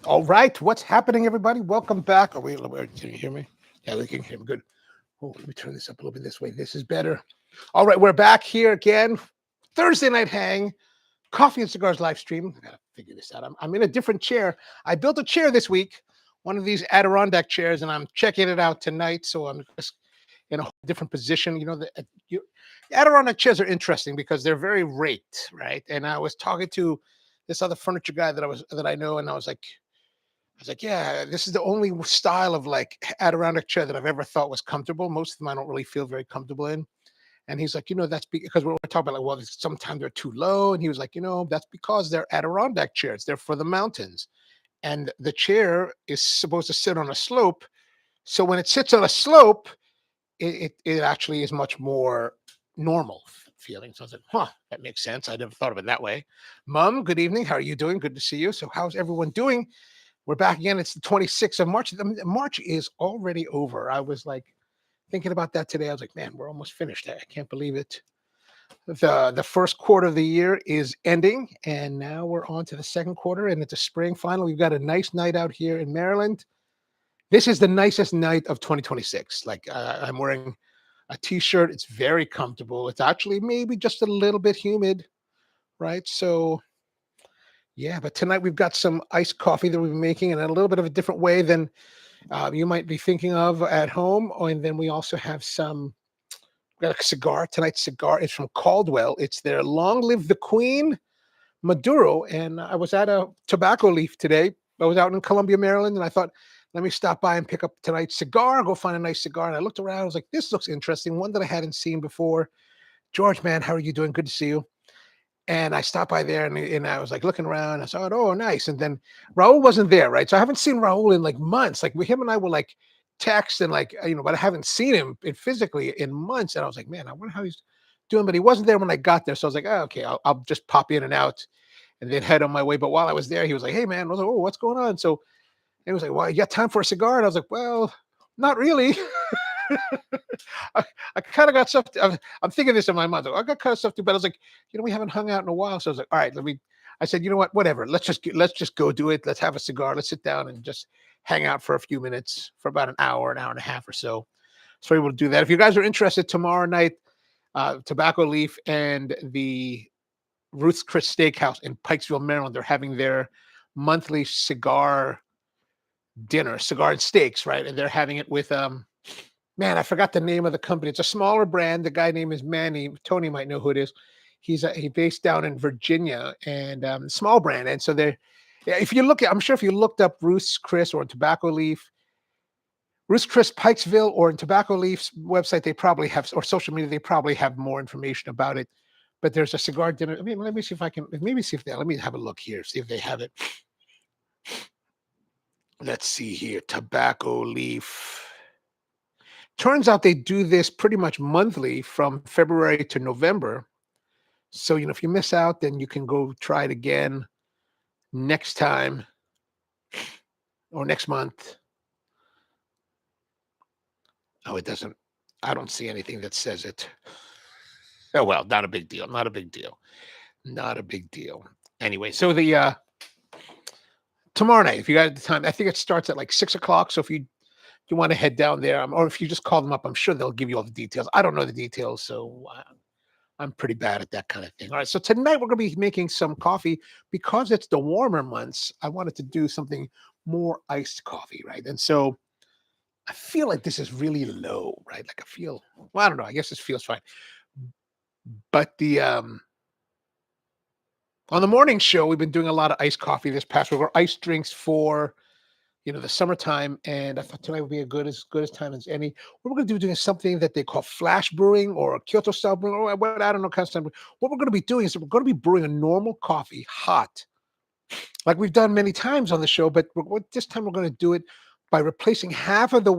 All right, what's happening, everybody? Welcome back. Oh, wait, can you hear me? Yeah, we can hear me. Good. Oh, let me turn this up a little bit this way. This is better. All right, we're back here again. Thursday night hang, Coffee and Cigars live stream. I gotta figure this out. I'm in a different chair. I built a chair this week, one of these Adirondack chairs, and I'm checking it out tonight. So I'm just in a whole different position. Adirondack chairs are interesting because they're very raked, right? And I was talking to this other furniture guy that I know, and I was like, yeah, this is the only style of like Adirondack chair that I've ever thought was comfortable. Most of them I don't really feel very comfortable in. And he's like, that's because we're talking about like, well, sometimes they're too low. And he was like, that's because they're Adirondack chairs. They're for the mountains. And the chair is supposed to sit on a slope. So when it sits on a slope, it actually is much more normal feeling. So I was like, huh, that makes sense. I never thought of it that way. Mom, good evening. How are you doing? Good to see you. So how's everyone doing? We're back again. It's the 26th of March. March is already over. I was like thinking about that today. I was like, man, we're almost finished. I can't believe it. The first quarter of the year is ending, and now we're on to the second quarter, and it's a spring final. We've got a nice night out here in Maryland. This is the nicest night of 2026. Like I'm wearing a t-shirt. It's very comfortable. It's actually maybe just a little bit humid, right? So yeah, but tonight we've got some iced coffee that we've been making in a little bit of a different way than you might be thinking of at home. Oh, and then we also have we got a cigar. Tonight's cigar is from Caldwell. It's their Long Live the Queen Maduro. And I was at a tobacco leaf today. I was out in Columbia, Maryland, and I thought, let me stop by and pick up tonight's cigar, go find a nice cigar. And I looked around. I was like, this looks interesting. One that I hadn't seen before. George, man, how are you doing? Good to see you. And I stopped by there and I was like looking around. I saw it. Oh, nice. And then Raul wasn't there, right? So I haven't seen Raul in like months. Like him and I were like text and like, but I haven't seen him physically in months. And I was like, man, I wonder how he's doing. But he wasn't there when I got there. So I was like, oh, okay, I'll just pop in and out and then head on my way. But while I was there, he was like, hey, man. I was like, oh, what's going on? So he was like, well, you got time for a cigar? And I was like, well, not really. I, I kind of got stuff. I'm thinking this in my mind. I got kind of stuff to, but I was like, we haven't hung out in a while. So I was like, all right, let me. I said, you know what, whatever. Let's just go do it. Let's have a cigar. Let's sit down and just hang out for a few minutes for about an hour and a half or so. So we're able to do that. If you guys are interested, tomorrow night, Tobacco Leaf and the Ruth's Chris Steakhouse in Pikesville, Maryland, they're having their monthly cigar dinner, cigar and steaks, right? And they're having it with man, I forgot the name of the company. It's a smaller brand. The guy name is Manny. Tony might know who it is. He based down in Virginia and small brand. And so they're yeah, if you look at, I'm sure if you looked up Ruth's Chris or Tobacco Leaf, Ruth's Chris Pikesville or in Tobacco Leaf's website, they probably have or social media, they probably have more information about it. But there's a cigar dinner. I mean, let me see if I can maybe see if they let me have a look here, see if they have it. Let's see here. Tobacco Leaf. Turns out they do this pretty much monthly from February to November. So, if you miss out, then you can go try it again next time or next month. Oh, it doesn't. I don't see anything that says it. Oh, well, not a big deal. Not a big deal. Not a big deal. Anyway, so the tomorrow night, if you got the time, I think it starts at like 6 o'clock. So if you want to head down there, or if you just call them up, I'm sure they'll give you all the details. I don't know the details, so I'm pretty bad at that kind of thing. All right, so tonight we're going to be making some coffee because it's the warmer months. I wanted to do something more iced coffee, right? And so I feel like this is really low, right? Like I feel, well, I don't know. I guess this feels fine. But the on the morning show, we've been doing a lot of iced coffee this past week, or iced drinks for the summertime, and I thought tonight would be a good as time as any. What we're going to do doing something that they call flash brewing or Kyoto style brewing, or what I don't know kind of stuff. What we're going to be doing is we're going to be brewing a normal coffee hot, like we've done many times on the show, but this time we're going to do it by replacing half of the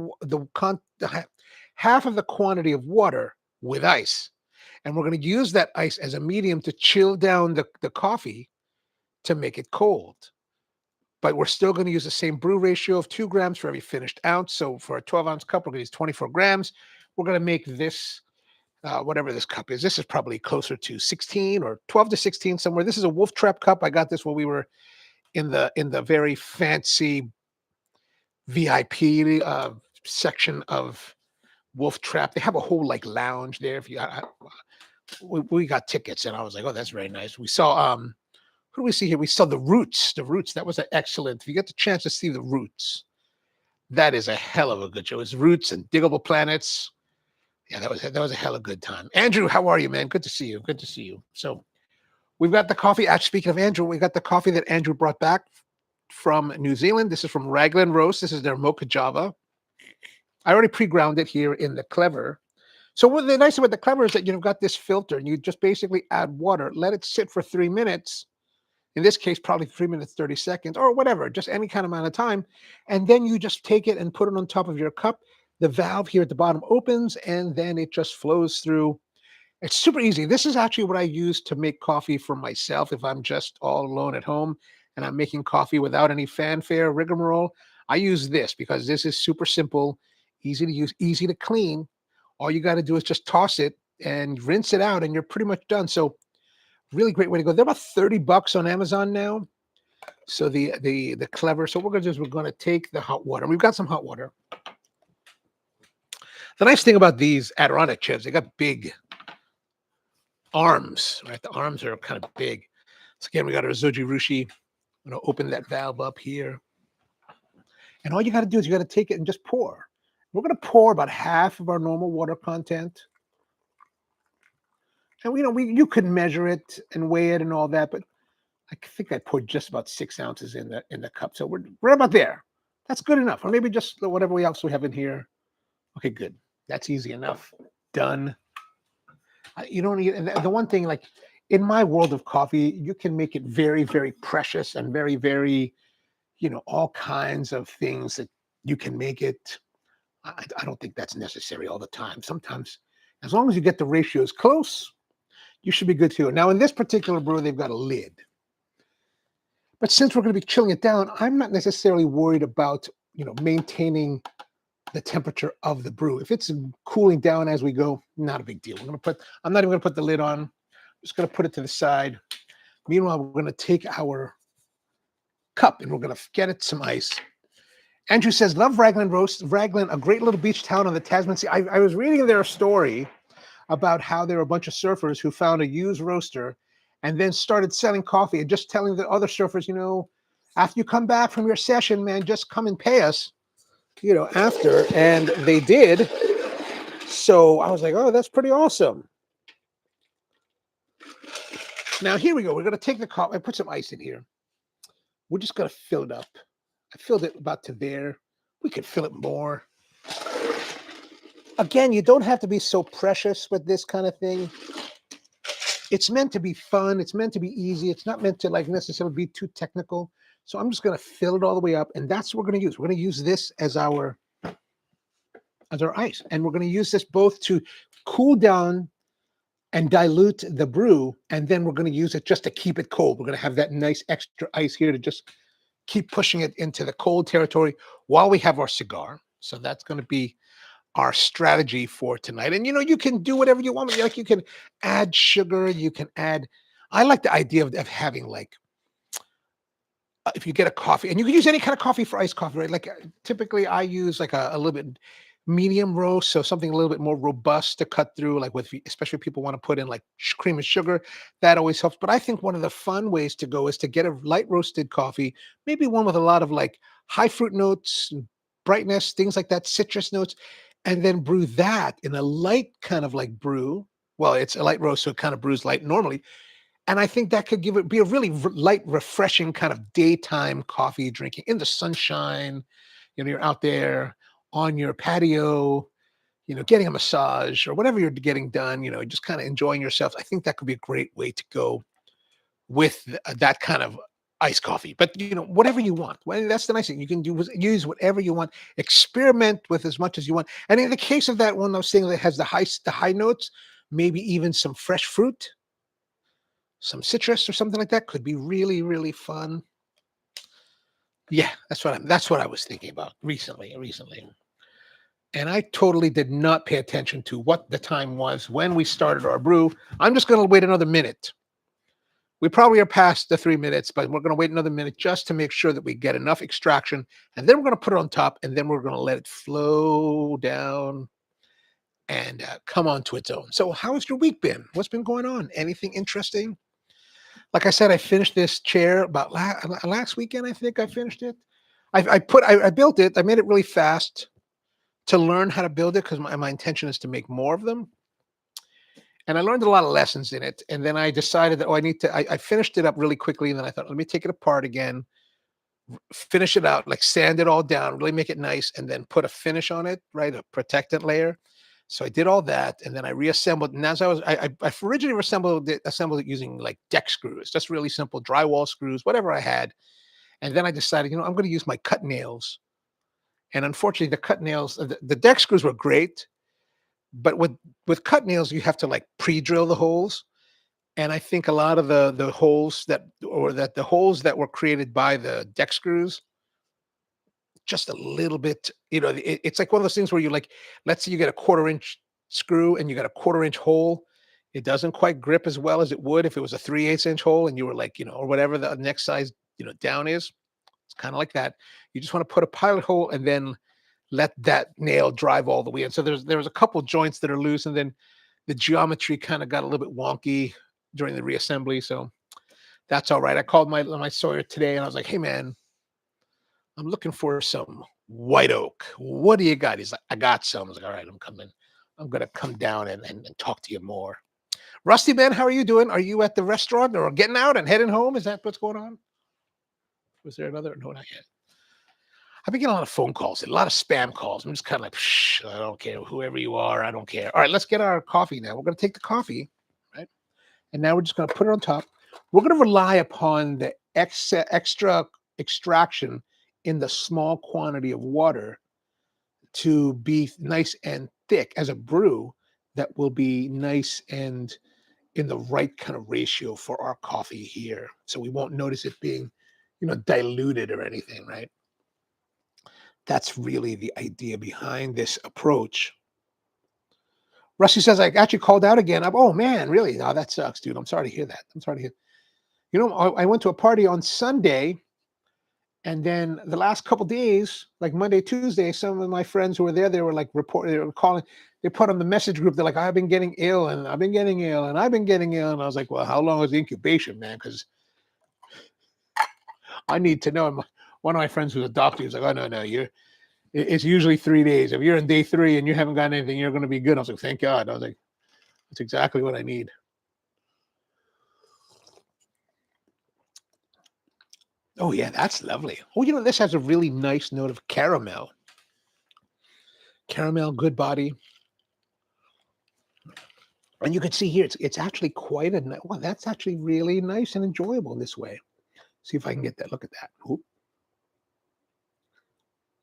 quantity of water with ice, and we're going to use that ice as a medium to chill down the coffee to make it cold. But we're still going to use the same brew ratio of 2 grams for every finished ounce. So for a 12-ounce cup, we're going to use 24 grams. We're going to make this, whatever this cup is. This is probably closer to 16 or 12 to 16 somewhere. This is a Wolf Trap cup. I got this when we were in the very fancy VIP section of Wolf Trap. They have a whole like lounge there. If you, we got tickets, and I was like, oh, that's very nice. We saw who do we see here? We saw the Roots. The Roots. That was an excellent. If you get the chance to see the Roots, that is a hell of a good show. It's Roots and Diggable Planets. Yeah, that was a hell of a good time. Andrew, how are you, man? Good to see you. Good to see you. So we've got the coffee. Actually, speaking of Andrew, we got the coffee that Andrew brought back from New Zealand. This is from Raglan Roast. This is their Mocha Java. I already pre-ground it here in the Clever. So what the nice about the Clever is that you've got this filter, and you just basically add water, let it sit for 3 minutes. In this case, probably 3 minutes, 30 seconds, or whatever, just any kind of amount of time. And then you just take it and put it on top of your cup. The valve here at the bottom opens, and then it just flows through. It's super easy. This is actually what I use to make coffee for myself if I'm just all alone at home and I'm making coffee without any fanfare, rigmarole. I use this because this is super simple, easy to use, easy to clean. All you got to do is just toss it and rinse it out, and you're pretty much done. So really great way to go. They're about $30 on Amazon now. So the Clever. So what we're going to do is we're going to take the hot water. We've got some hot water. The nice thing about these Adirondack chips, they got big arms, right? The arms are kind of big. So again, we got our Zoji Rushi. I'm going to open that valve up here. And all you got to do is you got to take it and just pour. We're going to pour about half of our normal water content. And you could measure it and weigh it and all that, but I think I poured just about 6 ounces in the cup. So we're about there. That's good enough. Or maybe just whatever else we have in here. Okay, good. That's easy enough. Done. You don't need the one thing, like in my world of coffee, you can make it very, very precious and very, very, all kinds of things that you can make it. I don't think that's necessary all the time. Sometimes, as long as you get the ratios close, you should be good too. Now, in this particular brew, they've got a lid. But since we're going to be chilling it down, I'm not necessarily worried about, maintaining the temperature of the brew. If it's cooling down as we go, not a big deal. I'm not even going to put the lid on. I'm just going to put it to the side. Meanwhile, we're going to take our cup and we're going to get it some ice. Andrew says, love Raglan Roast. Raglan, a great little beach town on the Tasman Sea. I was reading their story about how there were a bunch of surfers who found a used roaster and then started selling coffee and just telling the other surfers, after you come back from your session, man, just come and pay us, after. And they did. So I was like, oh, that's pretty awesome. Now, here we go. We're going to take the coffee. I put some ice in here. We're just going to fill it up. I filled it about to there. We could fill it more. Again, you don't have to be so precious with this kind of thing. It's meant to be fun. It's meant to be easy. It's not meant to necessarily be too technical. So I'm just going to fill it all the way up, and that's what we're going to use. We're going to use this as our ice, and we're going to use this both to cool down and dilute the brew, and then we're going to use it just to keep it cold. We're going to have that nice extra ice here to just keep pushing it into the cold territory while we have our cigar. So that's going to be our strategy for tonight. And you can do whatever you want. Like you can add sugar, you can add. I like the idea of having if you get a coffee, and you can use any kind of coffee for iced coffee, right? Like typically I use like a little bit medium roast, so something a little bit more robust to cut through, like especially people want to put in like cream and sugar. That always helps. But I think one of the fun ways to go is to get a light roasted coffee, maybe one with a lot of like high fruit notes, brightness, things like that, citrus notes, and then brew that in a light kind of like brew. Well, it's a light roast, so it kind of brews light normally. And I think that could be a really light, refreshing kind of daytime coffee drinking in the sunshine. You're out there on your patio, getting a massage or whatever you're getting done, just kind of enjoying yourself. I think that could be a great way to go with that kind of iced coffee. But, whatever you want. Well, that's the nice thing. You can use whatever you want, experiment with as much as you want. And in the case of that one I was saying that has the high notes, maybe even some fresh fruit, some citrus or something like that could be really, really fun. Yeah, that's what I was thinking about recently. And I totally did not pay attention to what the time was when we started our brew. I'm just going to wait another minute. We probably are past the 3 minutes, but we're going to wait another minute just to make sure that we get enough extraction. And then we're going to put it on top, and then we're going to let it flow down and come onto its own. So how's your week been? What's been going on? Anything interesting? Like I said, I finished this chair about last weekend. I think I finished it. I built it. I made it really fast to learn how to build it because my intention is to make more of them. And I learned a lot of lessons in it. And then I decided that, I finished it up really quickly. And then I thought, let me take it apart again, finish it out, like sand it all down, really make it nice, and then put a finish on it, right? A protectant layer. So I did all that. And then I reassembled. And as I originally assembled it using like deck screws, just really simple drywall screws, whatever I had. And then I decided, I'm going to use my cut nails. And unfortunately, the cut nails, the deck screws were great. But with cut nails, you have to like pre-drill the holes. And I think a lot of the holes the holes that were created by the deck screws, just a little bit, it's like one of those things where you like, let's say you get a 1/4 inch screw and you got a 1/4 inch hole. It doesn't quite grip as well as it would if it was a 3/8 inch hole and you were like, or whatever the next size, down is. It's kind of like that. You just want to put a pilot hole and then let that nail drive all the way in. So there's a couple joints that are loose, and then the geometry kind of got a little bit wonky during the reassembly. So that's all right. I called my sawyer today and I was like, hey man, I'm looking for some white oak. What do you got? He's like, I got some. I was like, all right, I'm coming. I'm going to come down and talk to you more. Rusty man, how are you doing? Are you at the restaurant or getting out and heading home? Is that what's going on? Was there another? No, not yet. I've been getting a lot of phone calls, a lot of spam calls. I'm just kind of like, I don't care. Whoever you are, I don't care. All right, let's get our coffee now. We're going to take the coffee, right? And now we're just going to put it on top. We're going to rely upon the extra extraction in the small quantity of water to be nice and thick as a brew that will be nice and in the right kind of ratio for our coffee here. So we won't notice it being, diluted or anything, right? That's really the idea behind this approach. Rusty says, I actually called out again. Oh, man, really? No, that sucks, dude. I'm sorry to hear that. I'm sorry to hear. I went to a party on Sunday, and then the last couple days, like Monday, Tuesday, some of my friends who were there, they were like reporting, they were calling, they put on the message group, they're like, I've been getting ill, and I've been getting ill, and I've been getting ill. And I was like, well, how long is the incubation, man? Because I need to know. One of my friends who's a doctor, he's like, oh, no, it's usually 3 days. If you're in day 3 and you haven't got anything, you're going to be good. I was like, thank God. I was like, that's exactly what I need. Oh, yeah, that's lovely. Oh, this has a really nice note of caramel. Caramel, good body. And you can see here, it's actually quite well, that's actually really nice and enjoyable this way. See if I can get that. Look at that. Oop.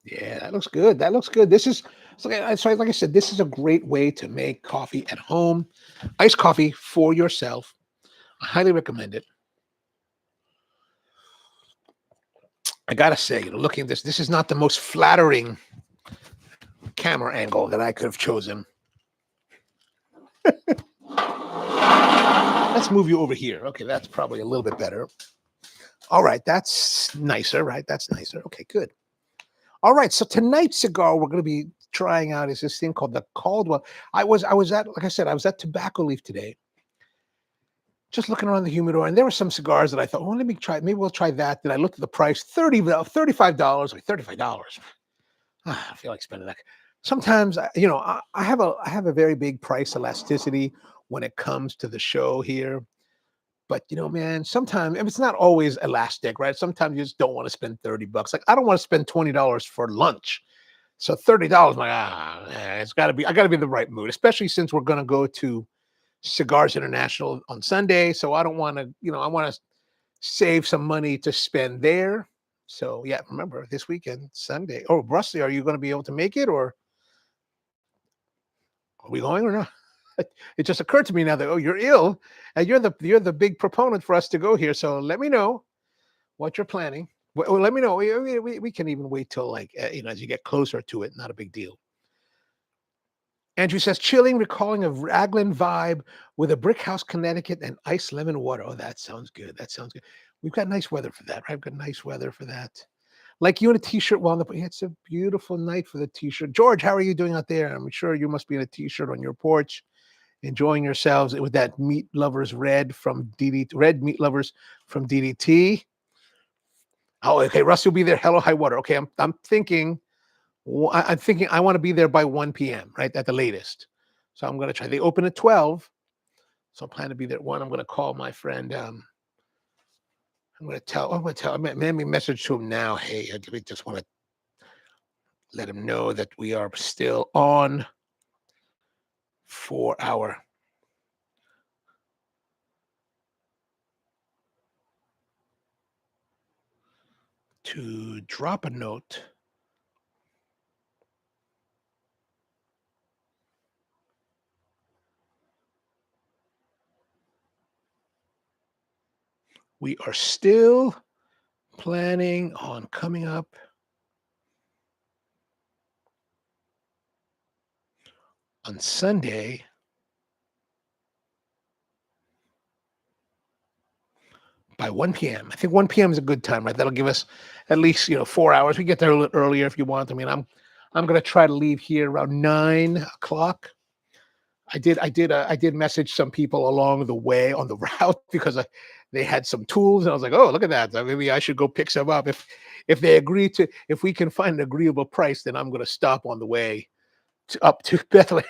Yeah, that looks good. That looks good. This is, so like I said, this is a great way to make coffee at home. Iced coffee for yourself. I highly recommend it. I got to say, looking at this is not the most flattering camera angle that I could have chosen. Let's move you over here. Okay, that's probably a little bit better. All right, that's nicer, right? That's nicer. Okay, good. All right, so tonight's cigar we're going to be trying out is this thing called the Caldwell. I was at, like I said, I was at Tobacco Leaf today, just looking around the humidor, and there were some cigars that I thought, let me try. Maybe we'll try that. Then I looked at the price, $35. Like $35. I feel like spending that. Sometimes, I have a very big price elasticity when it comes to the show here. But man, sometimes it's not always elastic, right? Sometimes you just don't want to spend $30. Like I don't want to spend $20 for lunch. So $30, it's got to be. I got to be in the right mood, especially since we're going to go to Cigars International on Sunday. So I don't want to, I want to save some money to spend there. So yeah, remember this weekend, Sunday. Oh, Rusty, are you going to be able to make it, or are we going or not? It just occurred to me now that, you're ill and you're the big proponent for us to go here. So let me know what you're planning. Well, let me know. We can even wait till as you get closer to it. Not a big deal. Andrew says, chilling, recalling a Raglan vibe with a brick house, Connecticut, and iced lemon water. Oh, that sounds good. That sounds good. We've got nice weather for that, right? We've got nice weather for that. Like you in a t-shirt while it's a beautiful night for the t-shirt. George, how are you doing out there? I'm sure you must be in a t-shirt on your porch, enjoying yourselves with that meat lovers red from DDT, red meat lovers from DDT. Oh, okay. Russ will be there. Hello, high water. Okay, I'm thinking I want to be there by 1 p.m. right at the latest. So I'm gonna try. They open at 12, so I plan to be there at 1. I'm gonna call my friend. I'm gonna tell. Let me message to him now. Hey, I just want to let him know that we are still on for our to drop a note. We are still planning on coming up on Sunday by 1 p.m. I think 1 p.m. is a good time, right? That'll give us at least 4 hours. We get there a little earlier if you want. I mean, I'm gonna try to leave here around 9 o'clock. I did message some people along the way on the route because they had some tools, and I was like, oh, look at that. Maybe I should go pick some up. If they agree to, if we can find an agreeable price, then I'm gonna stop on the way up to Bethlehem.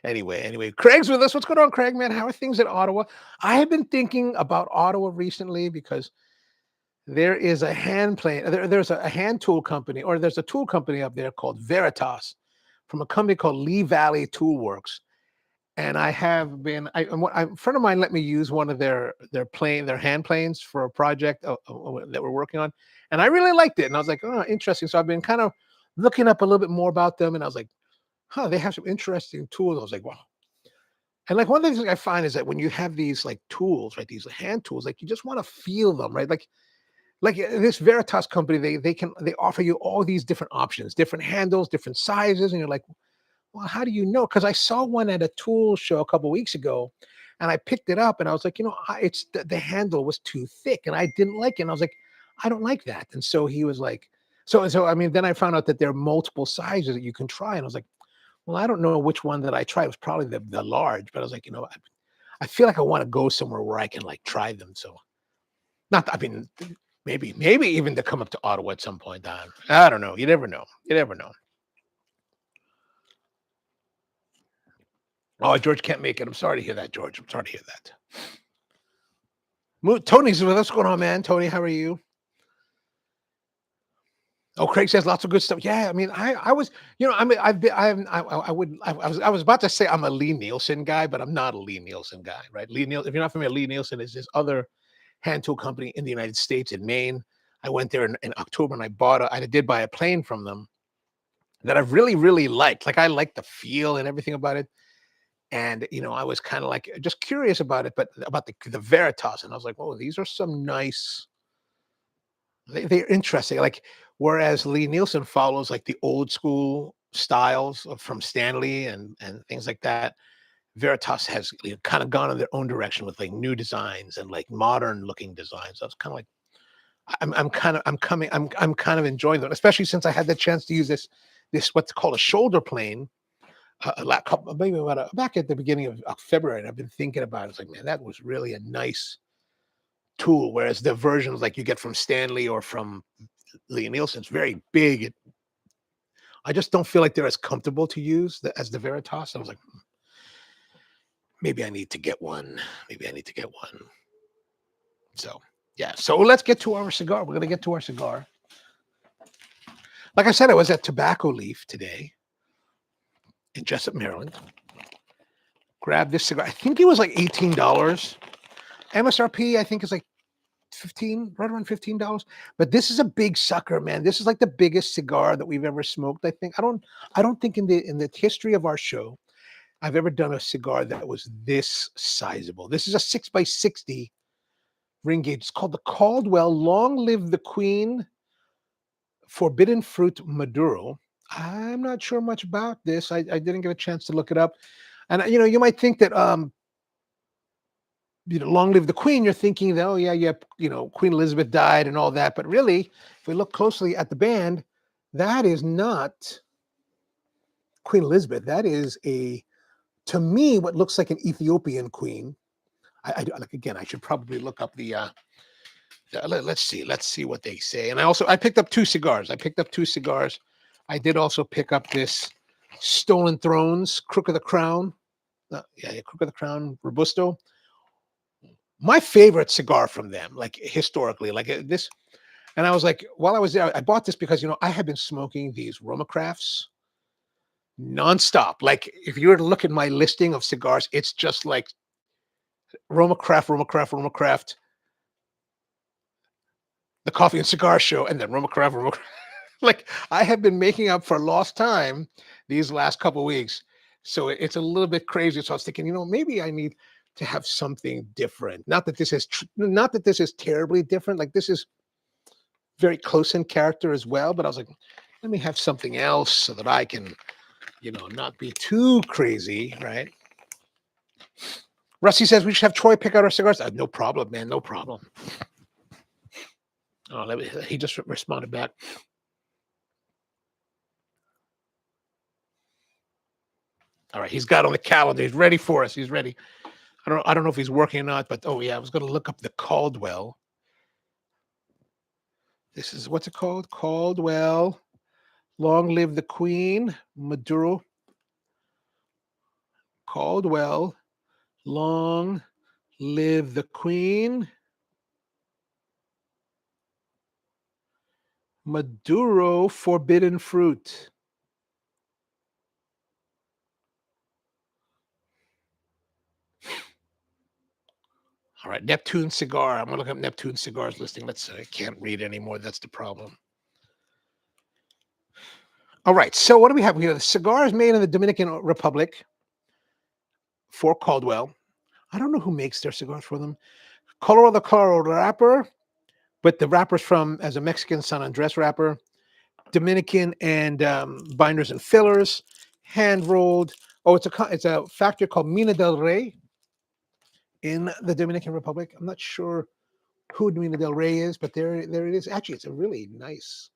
Anyway, Craig's with us. What's going on, Craig, man? How are things at Ottawa? I have been thinking about Ottawa recently because there is a there's a hand tool company, or there's a tool company up there called Veritas from a company called Lee Valley Toolworks. And I have been, a friend of mine let me use one of their hand planes for a project that we're working on. And I really liked it. And I was like, oh, interesting. So I've been kind of looking up a little bit more about them. And I was like, huh, they have some interesting tools. I was like, wow. And like one of the things I find is that when you have these like tools, right, these hand tools, like you just want to feel them, right? Like this Veritas company, they offer you all these different options, different handles, different sizes, and you're like, well, how do you know? Because I saw one at a tool show a couple of weeks ago, and I picked it up, and I was like, it's the handle was too thick, and I didn't like it. And I was like, I don't like that. And so he was like, so I mean, then I found out that there are multiple sizes that you can try, and I was like, well, I don't know which one that I tried. It was probably the large, but I was like, I feel like I want to go somewhere where I can like try them. So not, I mean, maybe even to come up to Ottawa at some point. I don't know. You never know. You never know. Oh, George can't make it. I'm sorry to hear that, George. I'm sorry to hear that. Tony's with us. What's going on, man? Tony, how are you? Oh, Craig says lots of good stuff. Yeah, I mean, I was, I mean, I've been, I was about to say I'm a Lee Nielsen guy, but I'm not a Lee Nielsen guy, right? Lee Nielsen, if you're not familiar, Lee Nielsen is this other hand tool company in the United States in Maine. I went there in October and I did buy a plane from them that I've really, really liked. Like I like the feel and everything about it. And I was kind of like just curious about it, but about the Veritas, and I was like, oh, these are some nice. They're interesting. Like whereas Lee Nielsen follows like the old school styles from Stanley and things like that, Veritas has kind of gone in their own direction with like new designs and like modern looking designs. I was kind of like, I'm kind of enjoying them, especially since I had the chance to use this what's called a shoulder plane maybe back at the beginning of February, and I've been thinking about it. It's like, man, that was really a nice tool. Whereas the versions like you get from Stanley or from Lee Nielsen's very big. I just don't feel like they're as comfortable to use as the Veritas. I was like, maybe I need to get one. Maybe I need to get one. So yeah. So let's get to our cigar. We're gonna get to our cigar. Like I said, I was at Tobacco Leaf today in Jessup, Maryland. Grabbed this cigar. I think it was like $18. MSRP, I think, is like right around $15. But this is a big sucker, man. This is like the biggest cigar that we've ever smoked. I think I don't think in the history of our show I've ever done a cigar that was this sizable. This is a 6x60 ring gauge. It's called the Caldwell Long Live the Queen Forbidden Fruit Maduro. I'm not sure much about this. I didn't get a chance to look it up. And you might think that long live the queen. You're thinking that, oh yeah, yeah, Queen Elizabeth died and all that. But really, if we look closely at the band, that is not Queen Elizabeth. That is to me, what looks like an Ethiopian queen. Like again, I should probably look up let's see what they say. And I picked up two cigars. I did also pick up this Stolen Thrones, Crook of the Crown. Crook of the Crown Robusto. My favorite cigar from them, like historically, like this. And I was like, while I was there, I bought this because I had been smoking these Roma Crafts nonstop. Like if you were to look at my listing of cigars, it's just like Roma Craft, the Coffee and Cigar Show, and then Roma Craft. Like I have been making up for lost time these last couple of weeks. So it's a little bit crazy. So I was thinking, maybe I need to have something different. Not that this is terribly different. Like this is very close in character as well. But I was like, let me have something else so that I can, not be too crazy, right? Rusty says we should have Troy pick out our cigars. No problem, man. No problem. Oh, he just responded back. All right, he's got on the calendar. He's ready for us. He's ready. I don't know if he's working or not, but oh yeah, I was going to look up the Caldwell. This is what's it called? Caldwell. Long live the Queen. Maduro. Caldwell. Long live the Queen. Maduro Forbidden Fruit. All right, Neptune Cigar. I'm going to look up Neptune Cigars listing. I can't read anymore. That's the problem. All right, so what do we have? We have the cigars made in the Dominican Republic for Caldwell. I don't know who makes their cigars for them. Colorado wrapper, but the wrapper's as a Mexican San Andres wrapper. Dominican and binders and fillers, hand rolled. Oh, it's a factory called Mina del Rey in the Dominican Republic. I'm not sure who Mina del Rey is, but there it is. Actually, it's a really nice.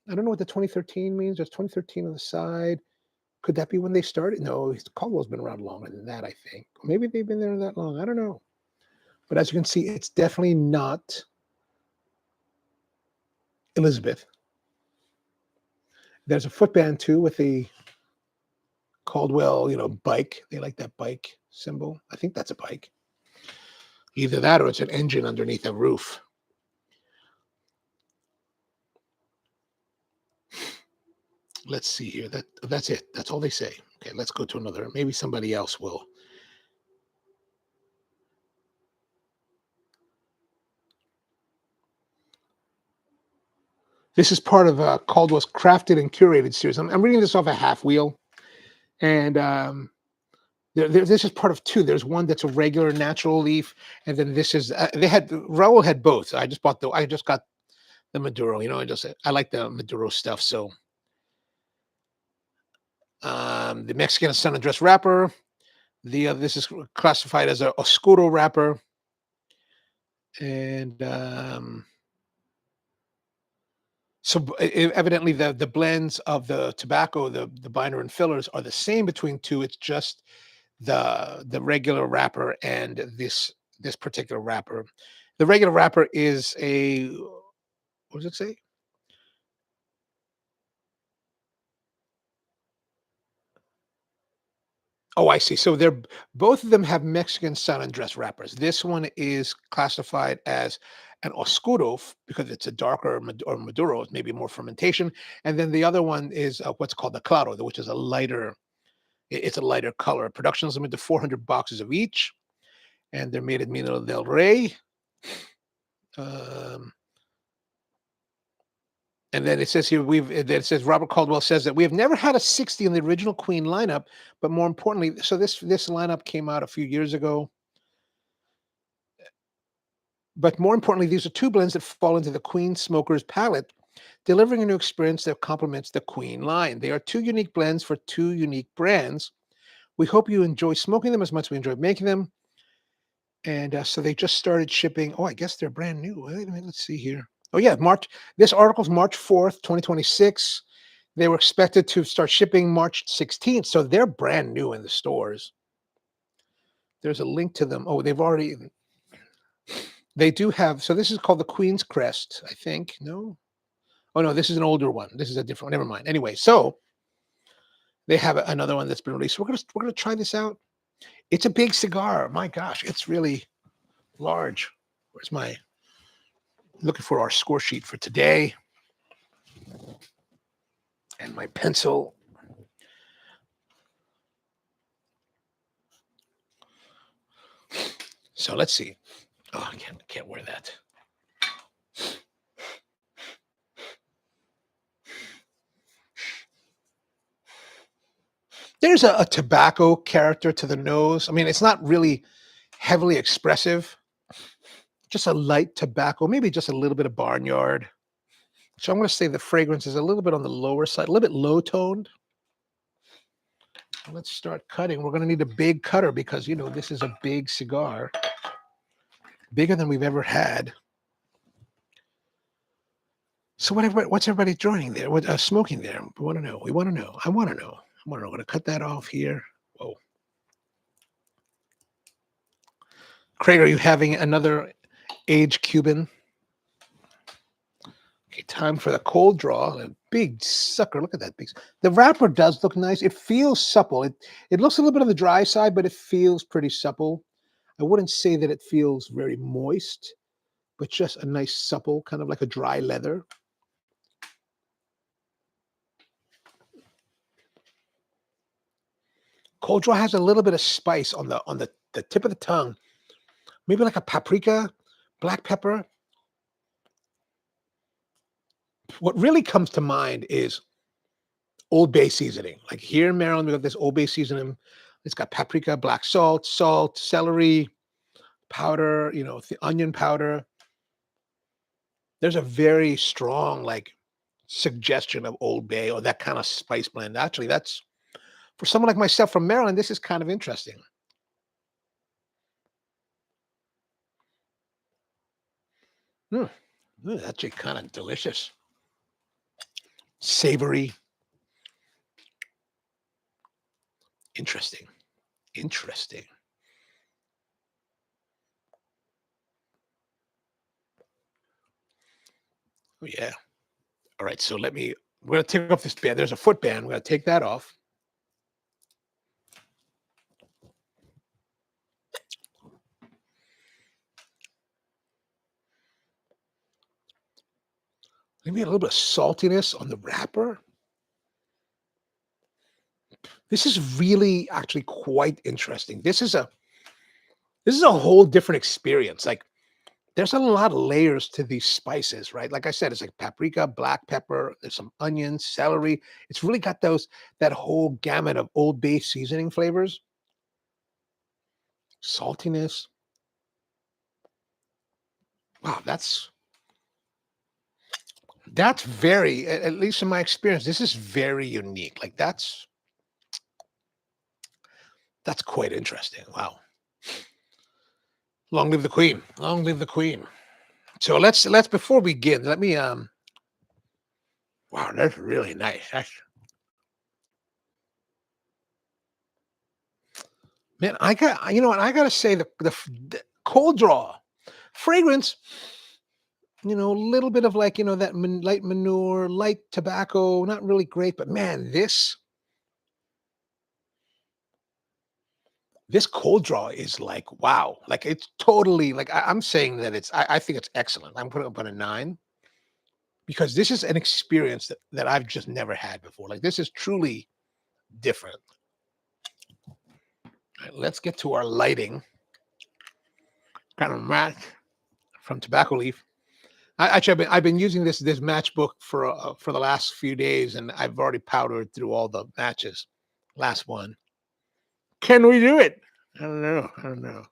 I don't know what the 2013 means. There's 2013 on the side. Could that be when they started? No, Caldwell's been around longer than that, I think. Maybe they've been there that long. I don't know. But as you can see, it's definitely not Elizabeth. There's a footband too with the Caldwell, bike. They like that bike symbol. I think that's a bike. Either that or it's an engine underneath a roof. Let's see here. That's it. That's all they say. Okay, let's go to another. Maybe somebody else will. This is part of Caldwell's Crafted and Curated series. I'm reading this off a half wheel. And this is part of two. There's one that's a regular natural leaf. And then this is, Raul had both. I just got the Maduro, I like the Maduro stuff. So the Mexican San Andres wrapper. This is classified as a Oscuro wrapper. And so evidently the blends of the tobacco, the binder and fillers are the same between two. It's just the regular wrapper and this particular wrapper. The regular wrapper is what does it say? Oh, I see. So both of them have Mexican San Andres wrappers. This one is classified as an Oscuro because it's a darker or Maduro, maybe more fermentation. And then the other one is what's called the Claro, which is a lighter. It's a lighter color. Production is limited to 400 boxes of each, and they're made at Mina del Rey. And then it says here, Robert Caldwell says that we have never had a 60 in the original Queen lineup, but more importantly, so this lineup came out a few years ago. But more importantly, these are two blends that fall into the Queen smoker's palate delivering a new experience that complements the Queen line. They are two unique blends for two unique brands. We hope you enjoy smoking them as much as we enjoy making them. And so they just started shipping. Oh, I guess they're brand new. Wait a minute, let's see here. Oh, yeah, March. This article's March 4th, 2026. They were expected to start shipping March 16th. So they're brand new in the stores. There's a link to them. Oh, they do have, so this is called the Queen's Crest, I think. No? Oh, no, this is an older one. This is a different one. Never mind. Anyway, so they have another one that's been released. We're gonna try this out. It's a big cigar. My gosh, it's really large. Where's my looking for our score sheet for today and my pencil. So let's see. Oh, I can't wear that. There's a tobacco character to the nose. I mean, it's not really heavily expressive. Just a light tobacco, maybe just a little bit of barnyard. So I'm going to say the fragrance is a little bit on the lower side, a little bit low toned. Let's start cutting. We're going to need a big cutter because, this is a big cigar, bigger than we've ever had. So what's everybody joining there? What smoking there? We want to know. I want to know. I'm going to cut that off here. Whoa. Craig, are you having another aged Cuban? Okay, time for the cold draw. A big sucker. Look at that big. The wrapper does look nice. It feels supple. It looks a little bit on the dry side, but it feels pretty supple. I wouldn't say that it feels very moist, but just a nice supple, kind of like a dry leather. Cold draw has a little bit of spice on the tip of the tongue. Maybe like a paprika, black pepper. What really comes to mind is Old Bay seasoning. Like here in Maryland, we got this Old Bay seasoning. It's got paprika, black salt, celery powder, the onion powder. There's a very strong suggestion of Old Bay or that kind of spice blend. Actually, that's for someone like myself from Maryland, this is kind of interesting. That's actually kind of delicious. Savory. Interesting. Oh, yeah. All right. So we're going to take off this band. There's a foot band. We're going to take that off. Maybe a little bit of saltiness on the wrapper. This is really actually quite interesting. This is a whole different experience. Like there's a lot of layers to these spices, right? Like I said, it's like paprika, black pepper, there's some onions, celery. It's really got that whole gamut of Old Bay seasoning flavors. Saltiness. Wow, that's very, at least in my experience, this is very unique. Like that's quite interesting. Wow. Long live the Queen. Long live the Queen. So let's before we begin, let me wow, that's really nice. Man, I gotta say the cold draw fragrance, a little bit of that light manure, light tobacco, not really great, but man, this cold draw is like, wow, like it's totally like I'm saying that I think it's excellent. I'm putting up on a 9 because this is an experience that I've just never had before. Like this is truly different. All right, let's get to our lighting. Kind of match from Tobacco Leaf. I've been using this matchbook for the last few days, and I've already powdered through all the matches. Last one. Can we do it? I don't know.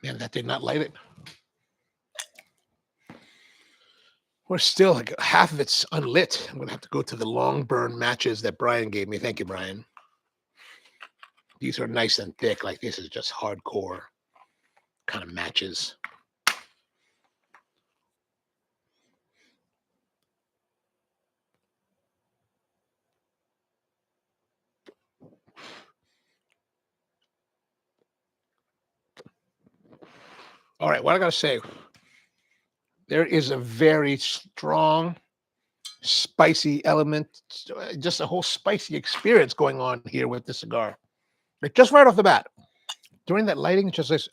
Man, that did not light it. We're still like half of it's unlit. I'm gonna have to go to the long burn matches that Brian gave me. Thank you, Brian. These are nice and thick. Like this is just hardcore kind of matches. All right, what I gotta say, there is a very strong, spicy element, just a whole spicy experience going on here with this cigar. Like just right off the bat, during that lighting, just this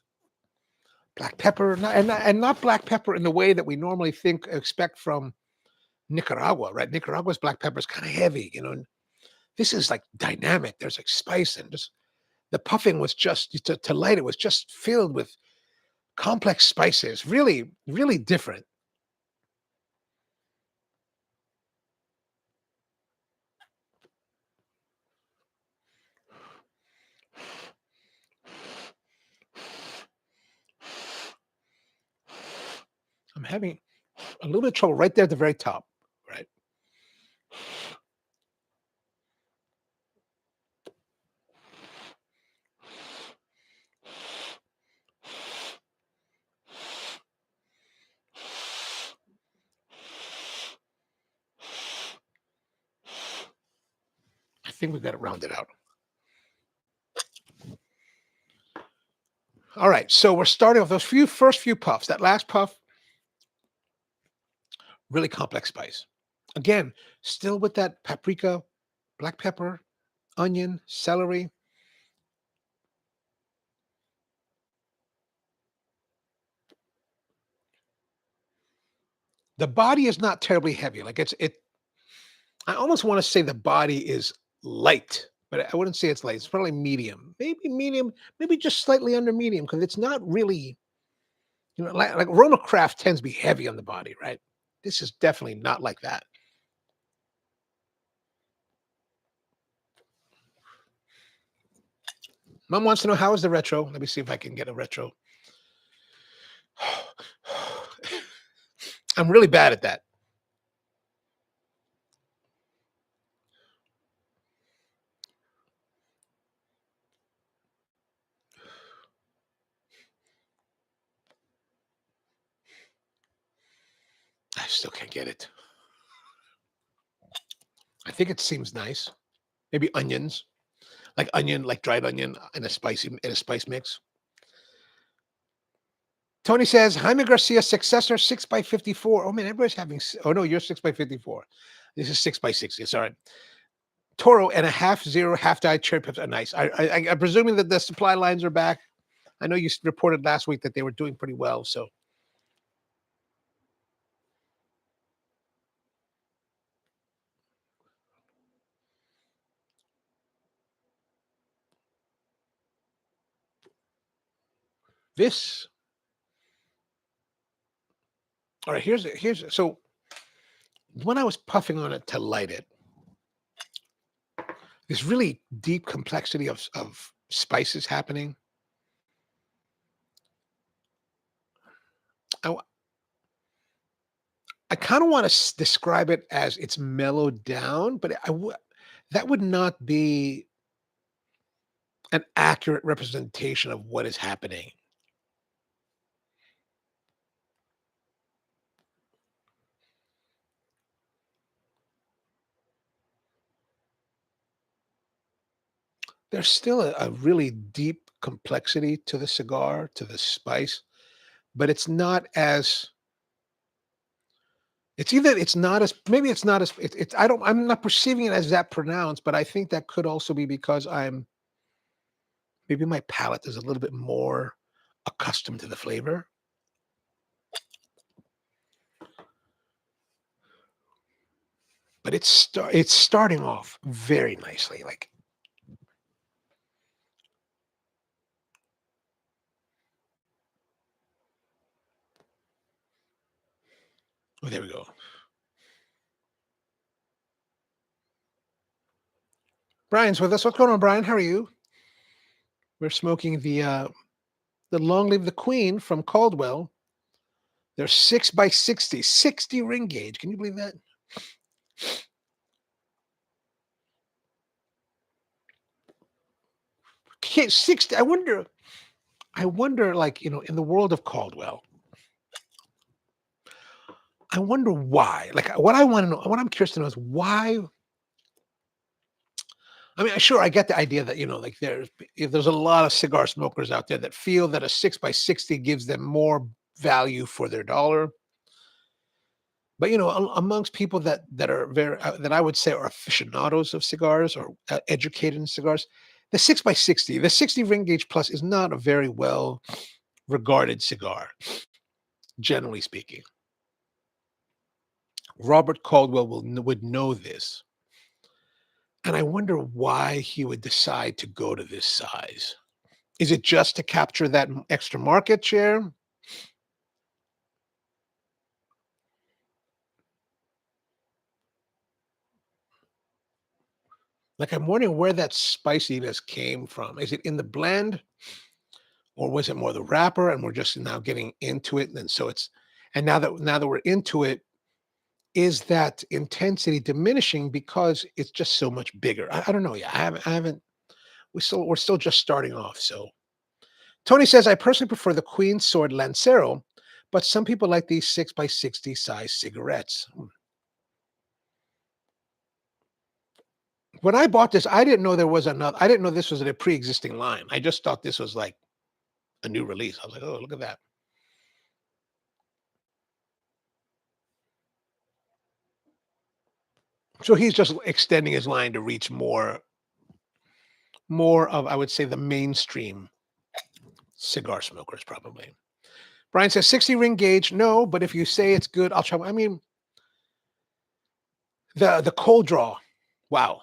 black pepper, and not black pepper in the way that we normally expect from Nicaragua, right? Nicaragua's black pepper is kind of heavy, you know. This is like dynamic. There's like spice and just the puffing was just to light it was just filled with complex spices. Really, really different. I'm having a little bit of trouble right there at the very top, right? I think we've got it rounded out. All right, so we're starting with those first few puffs. That last puff, really complex spice. Again, still with that paprika, black pepper, onion, celery. The body is not terribly heavy. Like I almost want to say the body is light, but I wouldn't say it's light. It's probably medium, maybe just slightly under medium because it's not really, you know, like Roma Craft tends to be heavy on the body, right? This is definitely not like that. Mom wants to know how is the retro. Let me see if I can get a retro. I'm really bad at that. I still can't get it. I think it seems nice. Maybe onions, like dried onion in a spice mix. Tony says Jaime Garcia successor 6x54. Oh man, everybody's having. Oh no, you're 6x54. This is 6x60. Sorry. Toro and a half zero half diet cherry pips are nice. I'm presuming that the supply lines are back. I know you reported last week that they were doing pretty well. So this. All right. Here's so when I was puffing on it to light it, this really deep complexity of spices happening. I, I kind of want to describe it as it's mellowed down, but that would not be an accurate representation of what is happening. There's still a really deep complexity to the cigar, to the spice, but it's not as it's either it's not as maybe it's not as it's I'm not perceiving it as that pronounced, but I think that could also be because maybe my palate is a little bit more accustomed to the flavor. But it's starting off very nicely. Like oh, there we go. Brian's with us. What's going on, Brian? How are you? We're smoking the the Long Live the Queen from Caldwell. They're 6x60, 60 ring gauge. Can you believe that? Okay, 60. I wonder, like, in the world of Caldwell, I wonder why. Like, what I want to know, what I'm curious to know is why. I mean, sure, I get the idea that, like there's a lot of cigar smokers out there that feel that a 6x60 gives them more value for their dollar. But amongst people that are very that I would say are aficionados of cigars or educated in cigars, the 6x60, the 60 ring gauge plus is not a very well regarded cigar, generally speaking. Robert Caldwell would know this, and I wonder why he would decide to go to this size. Is it just to capture that extra market share? Like, I'm wondering where that spiciness came from. Is it in the blend, or was it more the wrapper, and we're just now getting into it, and so it's and now that we're into it, is that intensity diminishing because it's just so much bigger? I don't know. Yeah, I haven't. We're still just starting off. So Tony says, I personally prefer the Queen Sword Lancero, but some people like these 6x60 size cigarettes. When I bought this, I didn't know there was another. I didn't know this was a pre-existing line. I just thought this was like a new release. I was like, oh, look at that. So he's just extending his line to reach more of, I would say, the mainstream cigar smokers, probably. Brian says 60 ring gauge. No, but if you say it's good, I'll try. I mean, the cold draw, wow,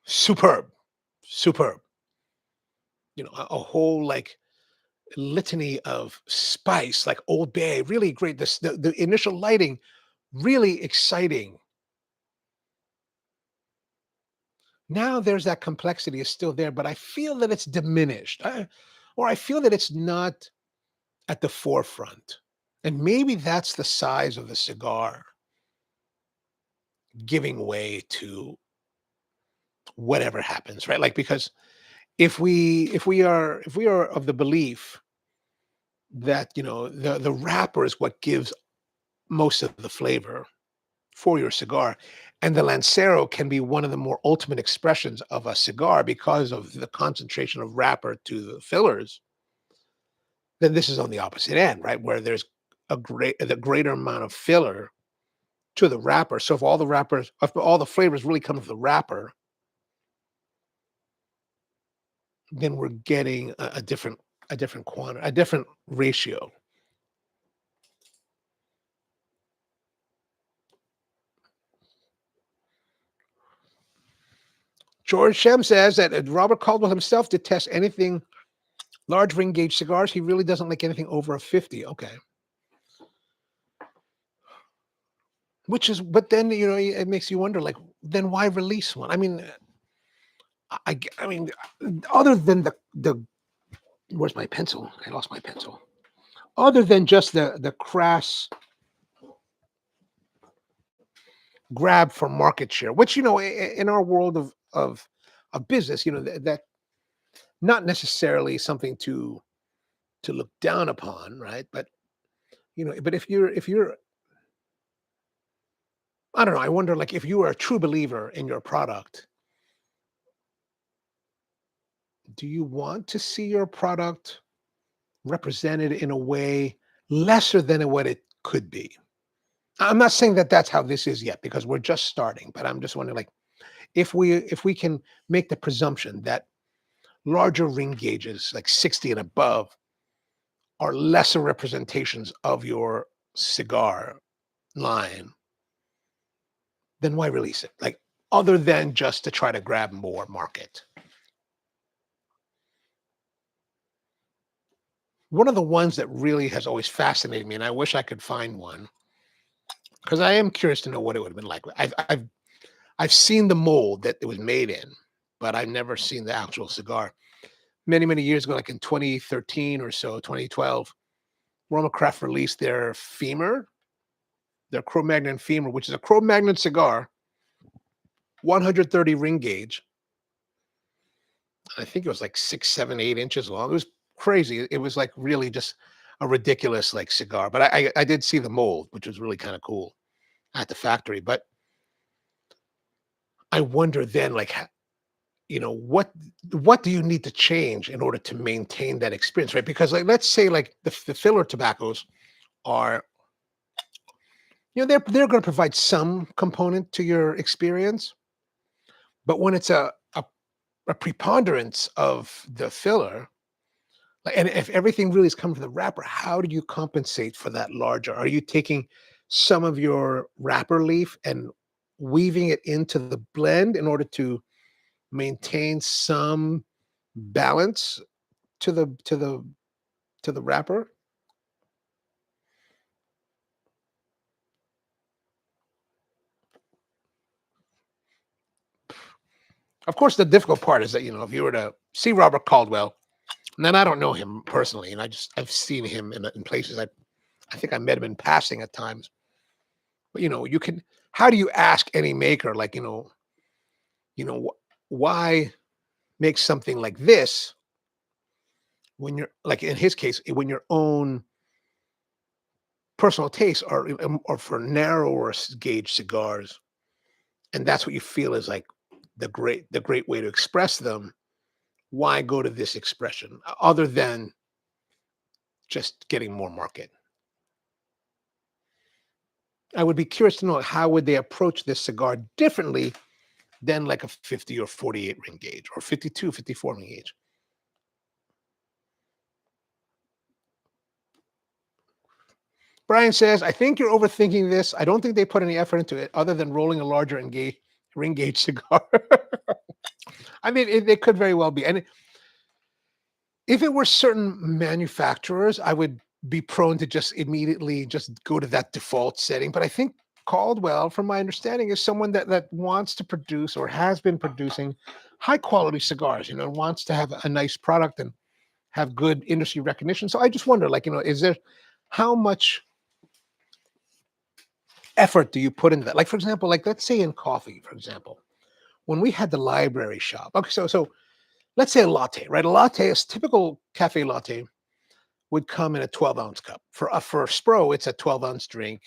superb, superb. A whole like litany of spice, like Old Bay, really great. The initial lighting, really exciting. Now there's that complexity is still there, but I feel that it's diminished, or I feel that it's not at the forefront. And maybe that's the size of the cigar giving way to whatever happens, right? Like, because if we are of the belief that the wrapper is what gives most of the flavor for your cigar, and the Lancero can be one of the more ultimate expressions of a cigar because of the concentration of wrapper to the fillers, then this is on the opposite end, right? Where there's the greater amount of filler to the wrapper. So if all the flavors really come from the wrapper, then we're getting a different quantity, a different ratio. George Shem says that Robert Caldwell himself detests anything large ring gauge cigars. He really doesn't like anything over a 50. Okay. But then, it makes you wonder, like, then why release one? I mean, I mean, other than where's my pencil? I lost my pencil. Other than just the crass grab for market share, which, in our world of business, that not necessarily something to look down upon, right? But but if you're I don't know, I wonder, like, if you are a true believer in your product, do you want to see your product represented in a way lesser than what it could be? I'm not saying that that's how this is yet, because we're just starting, but I'm just wondering, like, if we can make the presumption that larger ring gauges, like 60 and above, are lesser representations of your cigar line, then why release it? Like, other than just to try to grab more market. One of the ones that really has always fascinated me, and I wish I could find one, because I am curious to know what it would have been like. I've seen the mold that it was made in, but I've never seen the actual cigar. many, many years ago, like in 2013 or so, 2012, Roma Craft released their Cro-Magnon Femur, which is a Cro-Magnon cigar, 130 ring gauge. I think it was like 6, 7, 8 inches long. It was crazy. It was like really just a ridiculous like cigar. But I did see the mold, which was really kind of cool at the factory. But I wonder then, like, what do you need to change in order to maintain that experience, right? Because like, let's say like the filler tobaccos are, they're going to provide some component to your experience, but when it's a preponderance of the filler, like, and if everything really is coming from the wrapper, how do you compensate for that larger? Are you taking some of your wrapper leaf and weaving it into the blend in order to maintain some balance to the wrapper? Of course, the difficult part is that, if you were to see Robert Caldwell, and then I don't know him personally, and I've seen him in places. I think I met him in passing at times. But you can. How do you ask any maker, like, why make something like this when you're, like in his case, when your own personal tastes are for narrower gauge cigars, and that's what you feel is like the great way to express them. Why go to this expression other than just getting more market? I would be curious to know how would they approach this cigar differently than like a 50 or 48 ring gauge or 52, 54 ring gauge. Brian says, I think you're overthinking this. I don't think they put any effort into it other than rolling a larger ring gauge cigar. I mean, it could very well be. And if it were certain manufacturers, I would be prone to just immediately just go to that default setting. But I think Caldwell, from my understanding, is someone that wants to produce or has been producing high quality cigars, wants to have a nice product and have good industry recognition. So I just wonder, like, is there how much effort do you put into that? Like, for example, like let's say in coffee, for example, when we had the library shop. Okay, so let's say a latte, right? A latte, a typical cafe latte would come in a 12-ounce cup. For Spro, it's a 12-ounce drink,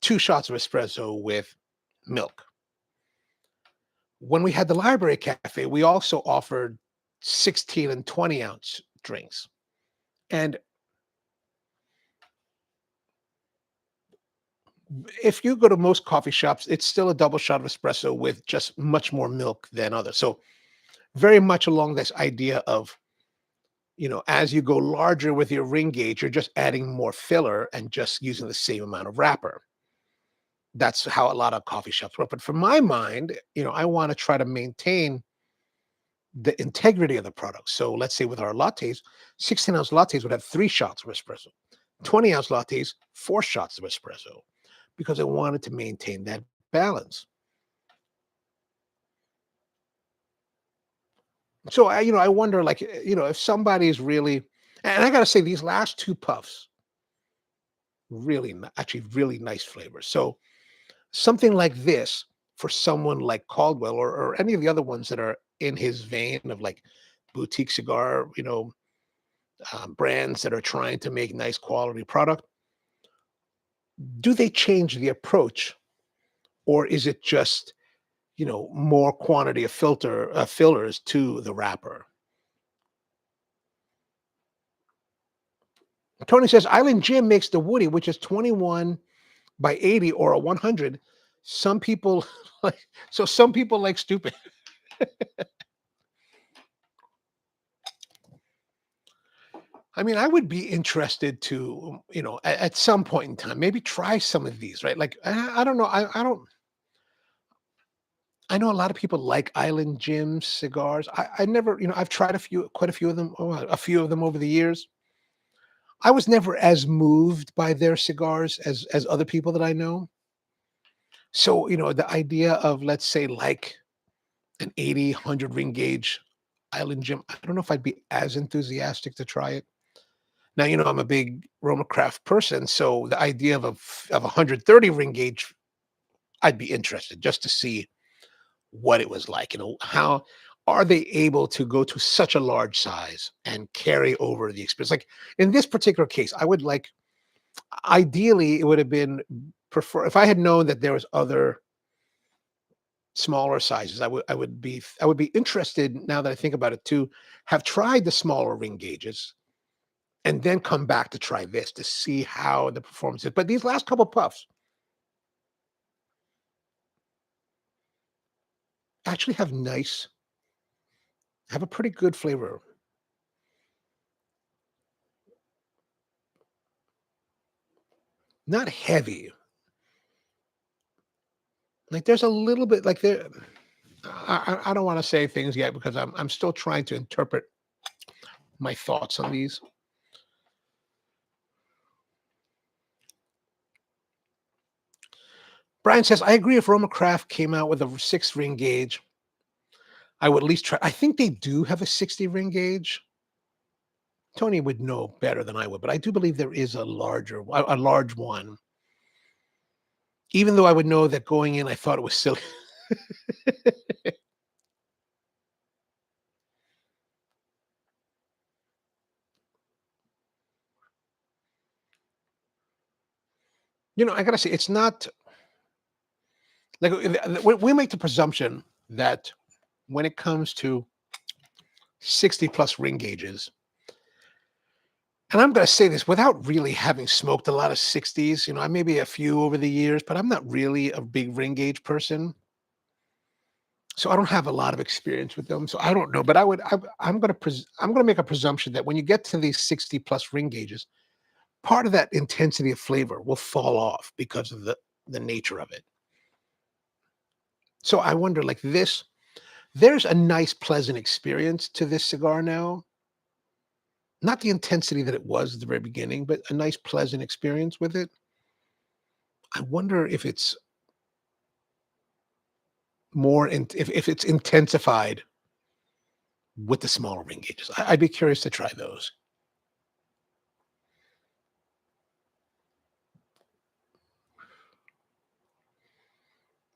2 shots of espresso with milk. When we had the library cafe, we also offered 16 and 20-ounce drinks. And if you go to most coffee shops, it's still a double shot of espresso with just much more milk than others. So very much along this idea of, as you go larger with your ring gauge, you're just adding more filler and just using the same amount of wrapper. That's how a lot of coffee shops work. But for my mind, I want to try to maintain the integrity of the product. So let's say with our lattes, 16-ounce lattes would have 3 shots of espresso, 20-ounce lattes, 4 shots of espresso, because I wanted to maintain that balance. So I wonder, like, if somebody's really, and I got to say, these last 2 puffs, really, actually really nice flavors. So something like this for someone like Caldwell or any of the other ones that are in his vein of like boutique cigar, brands that are trying to make nice quality product, do they change the approach, or is it just more quantity of fillers to the wrapper? Tony says Island Jim makes the Woody, which is 21 by 80 or a 100. Some people some people like stupid. I mean, I would be interested to, at some point in time, maybe try some of these, right? Like, I don't know. I don't, I know a lot of people like Island Jim cigars. I never, I've tried quite a few of them, a few of them over the years. I was never as moved by their cigars as other people that I know. So, the idea of, let's say, like an 80, 100 ring gauge Island Gym. I don't know if I'd be as enthusiastic to try it. Now, I'm a big Roma Craft person, so the idea of 130 ring gauge, I'd be interested just to see what it was like. How are they able to go to such a large size and carry over the experience? Like in this particular case, I would like ideally it would have been prefer if I had known that there was other smaller sizes. I would be interested now that I think about it to have tried the smaller ring gauges and then come back to try this to see how the performance is. But these last couple puffs actually have a pretty good flavor. Not heavy. Like there's a little bit like there. I don't want to say things yet because I'm still trying to interpret my thoughts on these. Brian says, I agree if Roma Craft came out with a 6 ring gauge, I would at least try. I think they do have a 60 ring gauge. Tony would know better than I would, but I do believe there is a large one. Even though I would know that going in, I thought it was silly. I gotta say, it's not like we make the presumption that when it comes to 60 plus ring gauges, and I'm going to say this without really having smoked a lot of 60s, I maybe a few over the years, but I'm not really a big ring gauge person. So I don't have a lot of experience with them. So I don't know, but I'm going to, I'm going to make a presumption that when you get to these 60 plus ring gauges, part of that intensity of flavor will fall off because of the nature of it. So I wonder, like this, there's a nice, pleasant experience to this cigar now. Not the intensity that it was at the very beginning, but a nice, pleasant experience with it. I wonder if it's if it's intensified with the smaller ring gauges. I'd be curious to try those.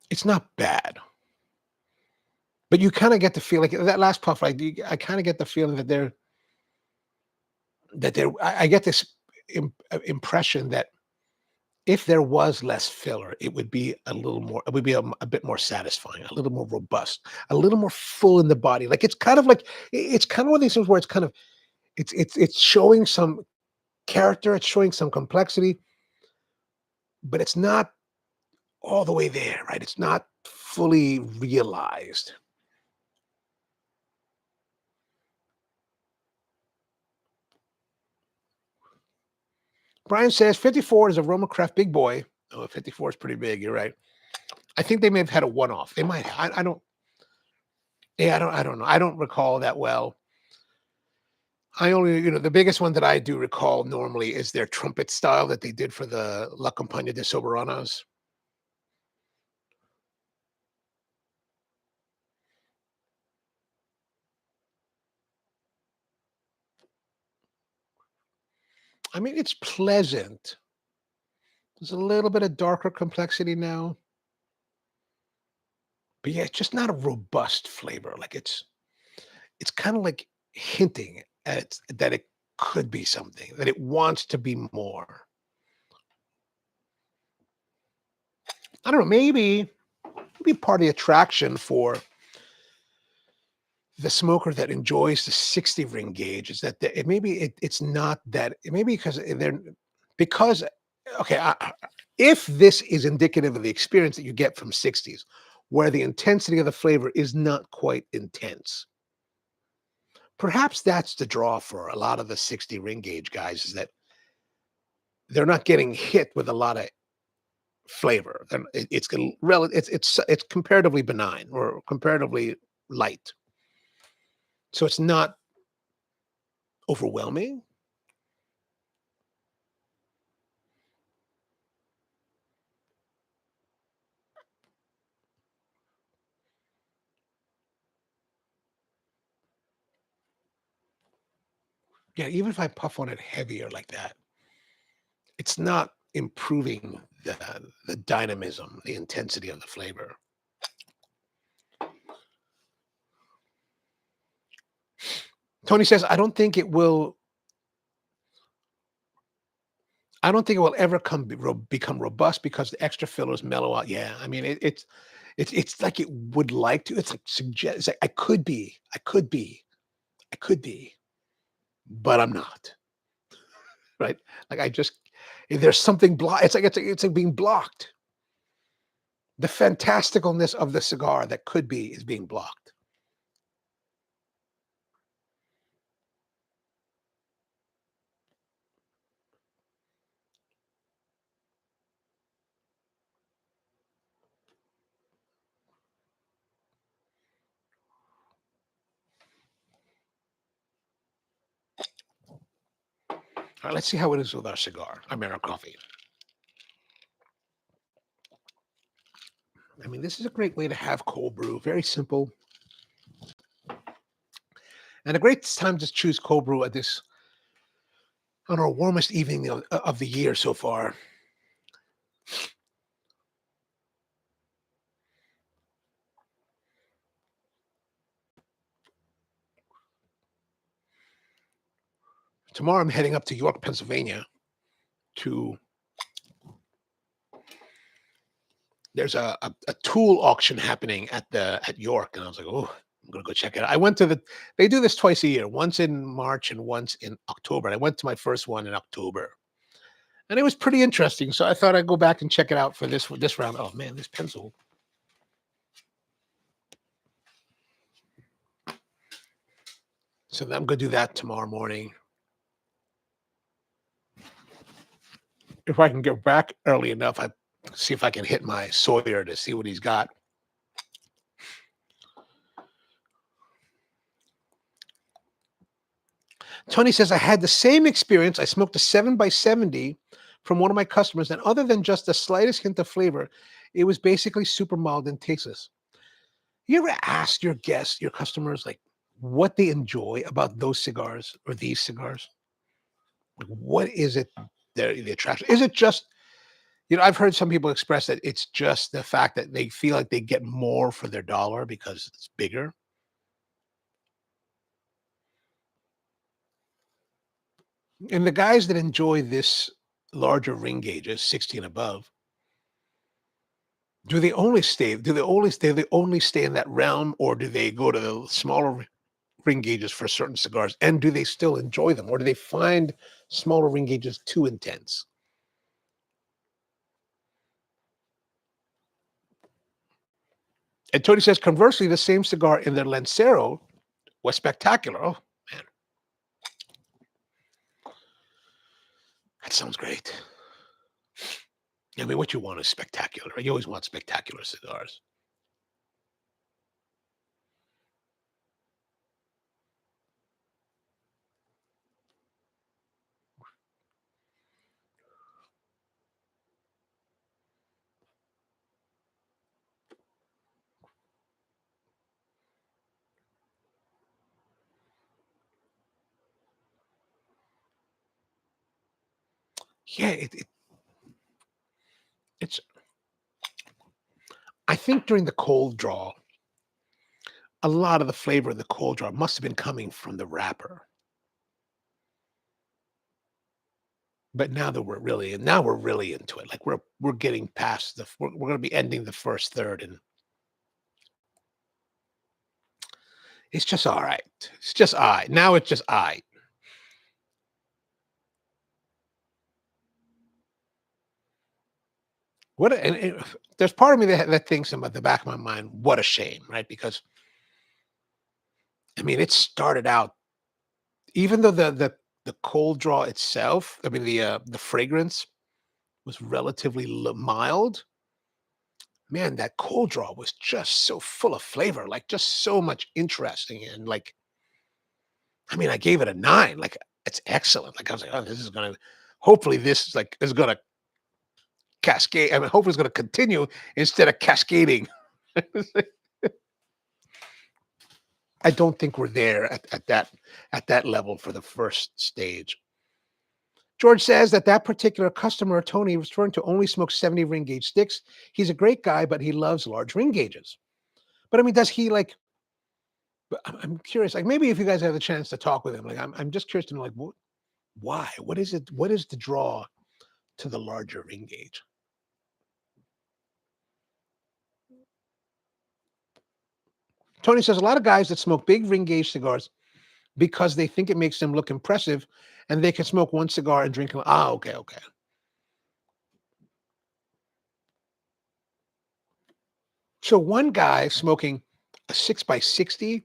It's not bad, but you kind of get the feeling that last puff. I kind of get the feeling I get this impression that if there was less filler, it would be a little more. It would be a bit more satisfying, a little more robust, a little more full in the body. Like it's kind of like it's kind of one of these things where it's kind of it's showing some character, it's showing some complexity, but it's not all the way there, right? It's not fully realized. Brian says 54 is a Roma Craft big boy. Oh, 54 is pretty big. You're right. I think they may have had a one-off. They might. I don't. Yeah, I don't know. I don't recall that well. I only, the biggest one that I do recall normally is their trumpet style that they did for the La Compañía de Soberanos. I mean, it's pleasant. There's a little bit of darker complexity now, but yeah, it's just not a robust flavor. Like it's kind of like hinting at that it could be something, that it wants to be more. I don't know, maybe part of the attraction for the smoker that enjoys the 60 ring gauge is that it's not that it maybe because okay, if this is indicative of the experience that you get from 60s, where the intensity of the flavor is not quite intense. Perhaps that's the draw for a lot of the 60 ring gauge guys is that they're not getting hit with a lot of flavor. It's comparatively benign or comparatively light. So it's not overwhelming. Yeah, even if I puff on it heavier like that, it's not improving the dynamism, the intensity of the flavor. Tony says, I don't think it will ever become robust because the extra fillers mellow out. Yeah, I mean it's like it would like to. It's like suggest. It's like I could be, but I'm not. Right? Like there's something blocked. It's like being blocked. The fantasticalness of the cigar that could be is being blocked. All right, let's see how it is with our cigar, our coffee. I mean, this is a great way to have cold brew. Very simple. And a great time to choose cold brew on our warmest evening of the year so far. Tomorrow I'm heading up to York, Pennsylvania to there's a tool auction happening at York, and I was like, oh, I'm gonna go check it out. I went to they do this twice a year, once in March and once in October. And I went to my first one in October, and it was pretty interesting. So I thought I'd go back and check it out for this round. Oh man, this pencil. So I'm gonna do that tomorrow morning. If I can get back early enough, I see if I can hit my Sawyer to see what he's got. Tony says, I had the same experience. I smoked a 7x70 from one of my customers, and other than just the slightest hint of flavor, it was basically super mild and tasteless. You ever ask your guests, your customers, like what they enjoy about those cigars or these cigars? Like, what is it the attraction? Is it just, I've heard some people express that it's just the fact that they feel like they get more for their dollar because it's bigger. And the guys that enjoy this larger ring gauges, 60 and above, do they only stay in that realm, or do they go to the smaller ring gauges for certain cigars? And do they still enjoy them, or do they find smaller ring gauges too intense? And Tony says, conversely, the same cigar in their Lancero was spectacular. Oh man, that sounds great. I mean, what you want is spectacular. Right? You always want spectacular cigars. Yeah, it's. I think during the cold draw, a lot of the flavor of the cold draw must have been coming from the wrapper. But now we're really into it. Like we're getting past we're going to be ending the first third, and it's just all right. It's just all right. Now it's just all right. There's part of me that thinks about the back of my mind, what a shame, right? Because I mean, it started out, even though the cold draw itself, I mean the fragrance was relatively mild. Man, that cold draw was just so full of flavor, like just so much interesting, and like, I mean, I gave it a 9. Like, it's excellent. Like, I was like, oh, this is gonna. Hopefully, this is gonna cascade. I mean, hopefully, it's gonna continue instead of cascading. I don't think we're there at that level for the first stage. George says that that particular customer, Tony, was referring to only smokes 70 ring gauge sticks. He's a great guy, but he loves large ring gauges. But I mean, does he like? I'm curious. Like maybe if you guys have the chance to talk with him, like I'm just curious to know like why? What is it? What is the draw to the larger ring gauge? Tony says a lot of guys that smoke big ring gauge cigars because they think it makes them look impressive, and they can smoke one cigar and drink. Ah, okay, okay. So one guy smoking a 6x60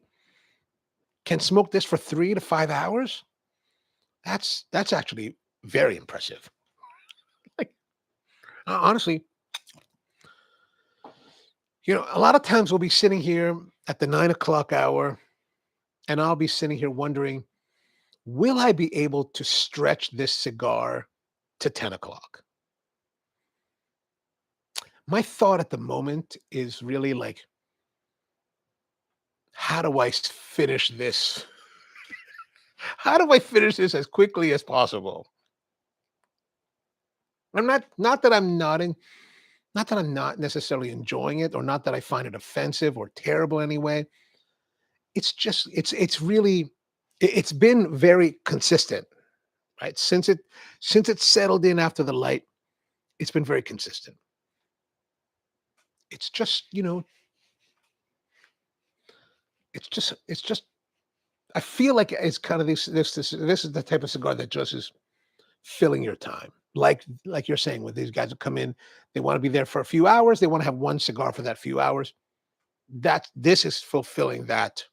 can smoke this for 3 to 5 hours. That's actually very impressive. Like honestly, a lot of times we'll be sitting here at the 9 o'clock hour, and I'll be sitting here wondering, will I be able to stretch this cigar to 10 o'clock? My thought at the moment is really like, how do I finish this? How do I finish this as quickly as possible? I'm not that I'm not in, not that I'm not necessarily enjoying it, or not that I find it offensive or terrible anyway. It's just it's really it's been very consistent, right? Since it settled in after the light, it's been very consistent. It's just, it's just I feel like it's kind of this is the type of cigar that just is filling your time. Like you're saying, with these guys who come in, they want to be there for a few hours, they want to have one cigar for that few hours. That this is fulfilling that.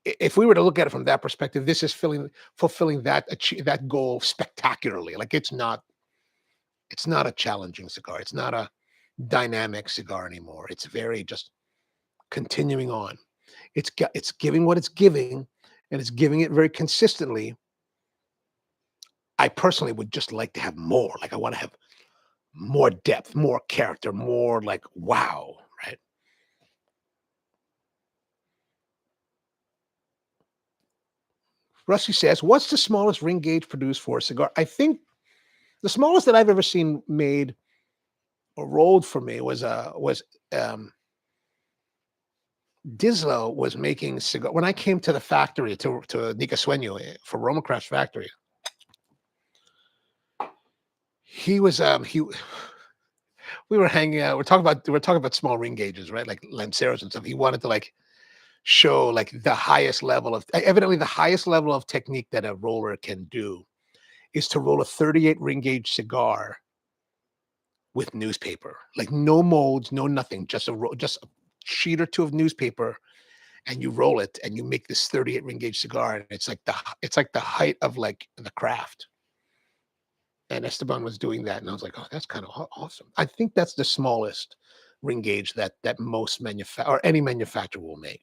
If we were to look at it from that perspective, this is fulfilling that goal spectacularly. Like it's not a challenging cigar. It's not a dynamic cigar anymore. It's very just continuing on. It's giving what it's giving, and it's giving it very consistently. I personally would just like to have more. Like I want to have more depth, more character, more like wow, right? Rusty says, "What's the smallest ring gauge produced for a cigar?" I think the smallest that I've ever seen made or rolled for me was Dislo was making cigar when I came to the factory to Nica Sueño for Roma Craft Factory. He was we were hanging out. We're talking about small ring gauges, right? Like Lanceros and stuff. He wanted to like show like the highest level of evidently the highest level of technique that a roller can do is to roll a 38 ring gauge cigar with newspaper, like no molds, no nothing, just a sheet or two of newspaper, and you roll it, and you make this 38 ring gauge cigar, and it's like the height of like the craft. And Esteban was doing that, and I was like, oh, that's kind of awesome. I think that's the smallest ring gauge that most or any manufacturer will make.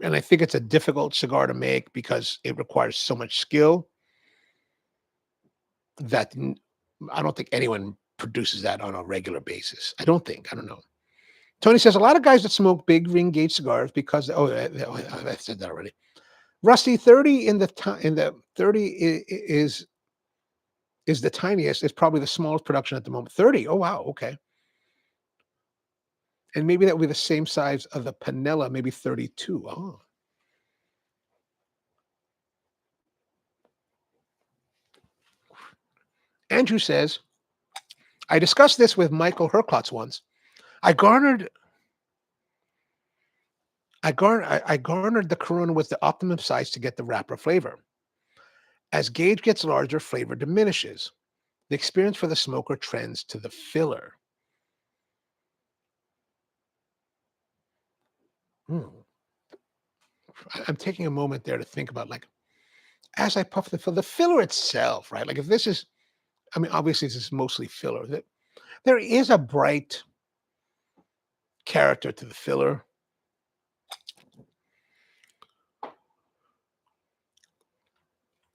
And I think it's a difficult cigar to make because it requires so much skill that I don't think anyone produces that on a regular basis. I don't think. I don't know. Tony says a lot of guys that smoke big ring gauge cigars because I said that already. Rusty 30 in the 30 is the tiniest. It's probably the smallest production at the moment. 30. Oh wow. Okay. And maybe that would be the same size of the Panella, maybe 32. Oh. Andrew says, I discussed this with Michael Herklotz once. I garnered I garnered the Corona with the optimum size to get the wrapper flavor. As gauge gets larger, flavor diminishes. The experience for the smoker trends to the filler. Hmm. I'm taking a moment there to think about like as I puff the filler itself, right? Like if this is, I mean, obviously this is mostly filler. That there is a bright character to the filler.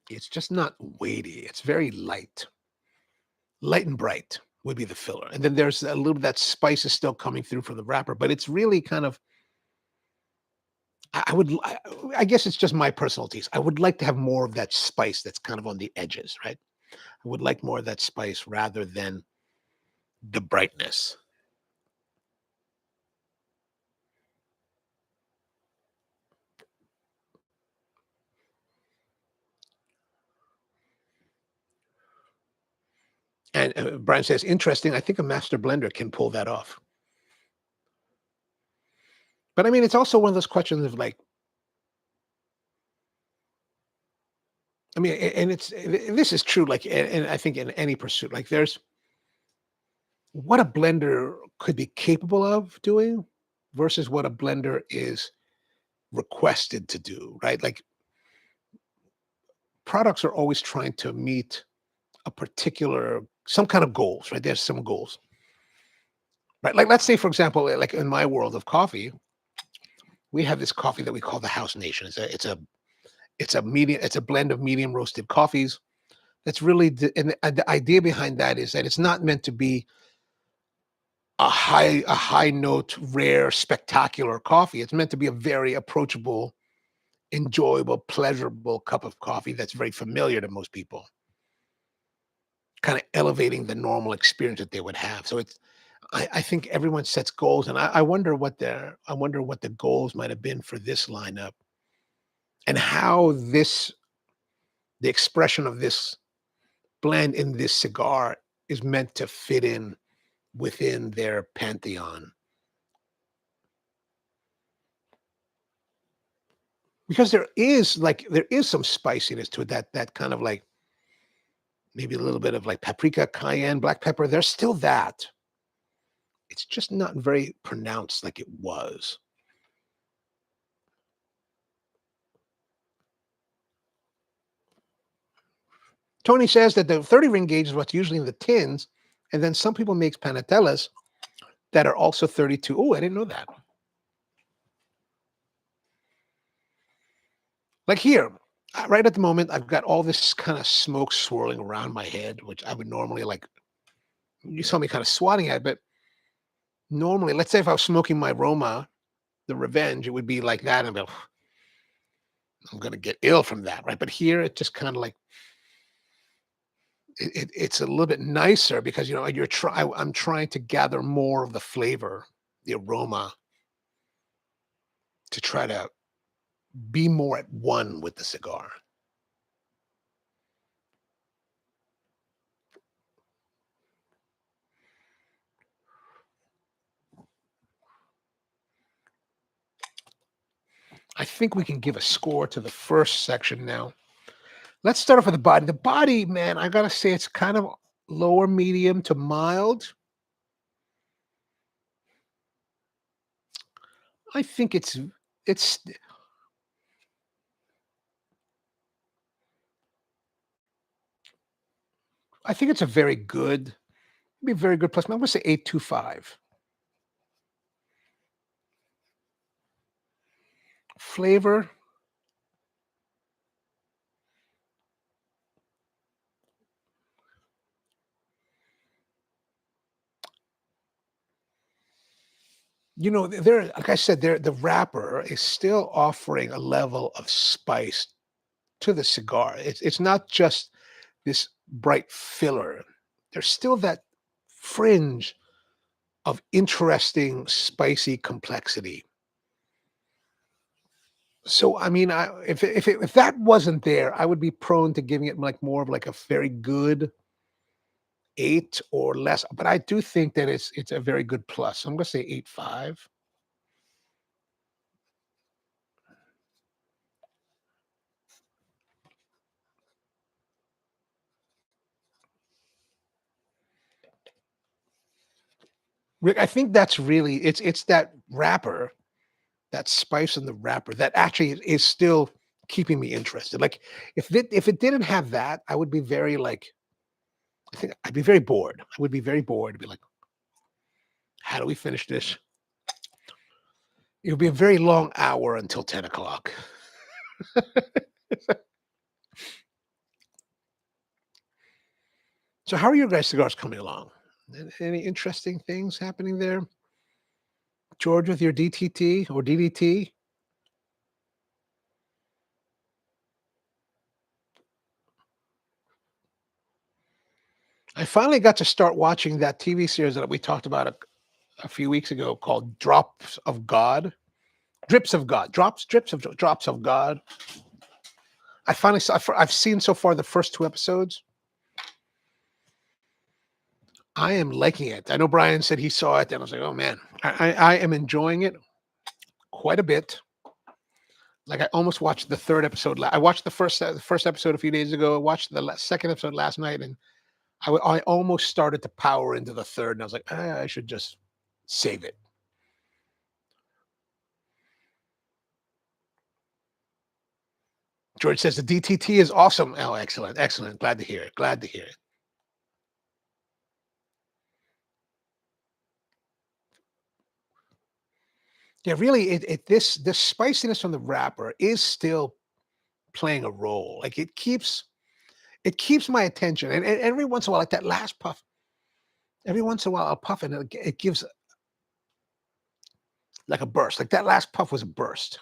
It's just not weighty. It's very light and bright. would be the filler. And then there's a little that spice is still coming through from the wrapper, but it's really kind of I guess it's just my personal taste. I would like to have more of that spice that's kind of on the edges, right? I would like more of that spice rather than the brightness. And Brian says, interesting. I think a master blender can pull that off. But I mean, it's also one of those questions of like, I mean, and this is true, like, and I think in any pursuit, like, there's what a blender could be capable of doing versus what a blender is requested to do, right? Like, products are always trying to meet a particular some kind of goals, right? There's some goals, right? Like, let's say, for example, like in my world of coffee, we have this coffee that we call the House Nation. It's a blend of medium roasted coffees. That's really the idea behind that is that it's not meant to be a high note, rare, spectacular coffee. It's meant to be a very approachable, enjoyable, pleasurable cup of coffee that's very familiar to most people, kind of elevating the normal experience that they would have. So I think everyone sets goals, and I wonder what the goals might have been for this lineup, and how the expression of this blend in this cigar is meant to fit in within their pantheon. Because there is some spiciness to it, that kind of like maybe a little bit of like paprika, cayenne, black pepper. There's still that. It's just not very pronounced like it was. Tony says that the 30 ring gauge is what's usually in the tins, and then some people make panatellas that are also 32. Oh, I didn't know that. Like here, right at the moment, I've got all this kind of smoke swirling around my head, which I would normally like. You saw me kind of swatting at, but normally, let's say if I was smoking my Roma, the Revenge, it would be like that, and I'm gonna get ill from that, right? But here, it just kind of like it's a little bit nicer because I'm trying to gather more of the flavor, the aroma, to try to be more at one with the cigar. I think we can give a score to the first section now. Let's start off with the body. The body, man, I gotta say it's kind of lower medium to mild. I think it's I think it's a very good, be a very good plus. I'm gonna say 8.25. Flavor, there, like I said, the wrapper is still offering a level of spice to the cigar. It's not just this bright filler. There's still that fringe of interesting, spicy complexity. So, I mean, if that wasn't there, I would be prone to giving it like more of like a very good 8 or less. But I do think that it's a very good plus. So I'm gonna say 8.5. Rick, I think that's really it's that wrapper, that spice in the wrapper that actually is still keeping me interested. Like if it didn't have that, I would be very like I think I'd be very bored. I would be very bored. I'd be like, how do we finish this? It would be a very long hour until 10 o'clock. So how are your guys' cigars coming along? Any interesting things happening there? George with your DTT or DDT? I finally got to start watching that TV series that we talked about a few weeks ago called Drops of God. Drips of God. Drops of God. I finally saw, I've seen so far the first 2 episodes. I am liking it. I know Brian said he saw it, and I was like, oh man, I am enjoying it quite a bit. Like I almost watched the 3rd episode. I watched the first episode a few days ago. I watched the second episode last night, and I almost started to power into the 3rd, and I was like, I should just save it. George says the DTT is awesome. Oh, excellent, excellent. Glad to hear it. Glad to hear it. Yeah, really, this spiciness from the wrapper is still playing a role. Like it keeps my attention, and every once in a while, like that last puff, every once in a while I'll puff, and it gives like a burst. Like that last puff was a burst.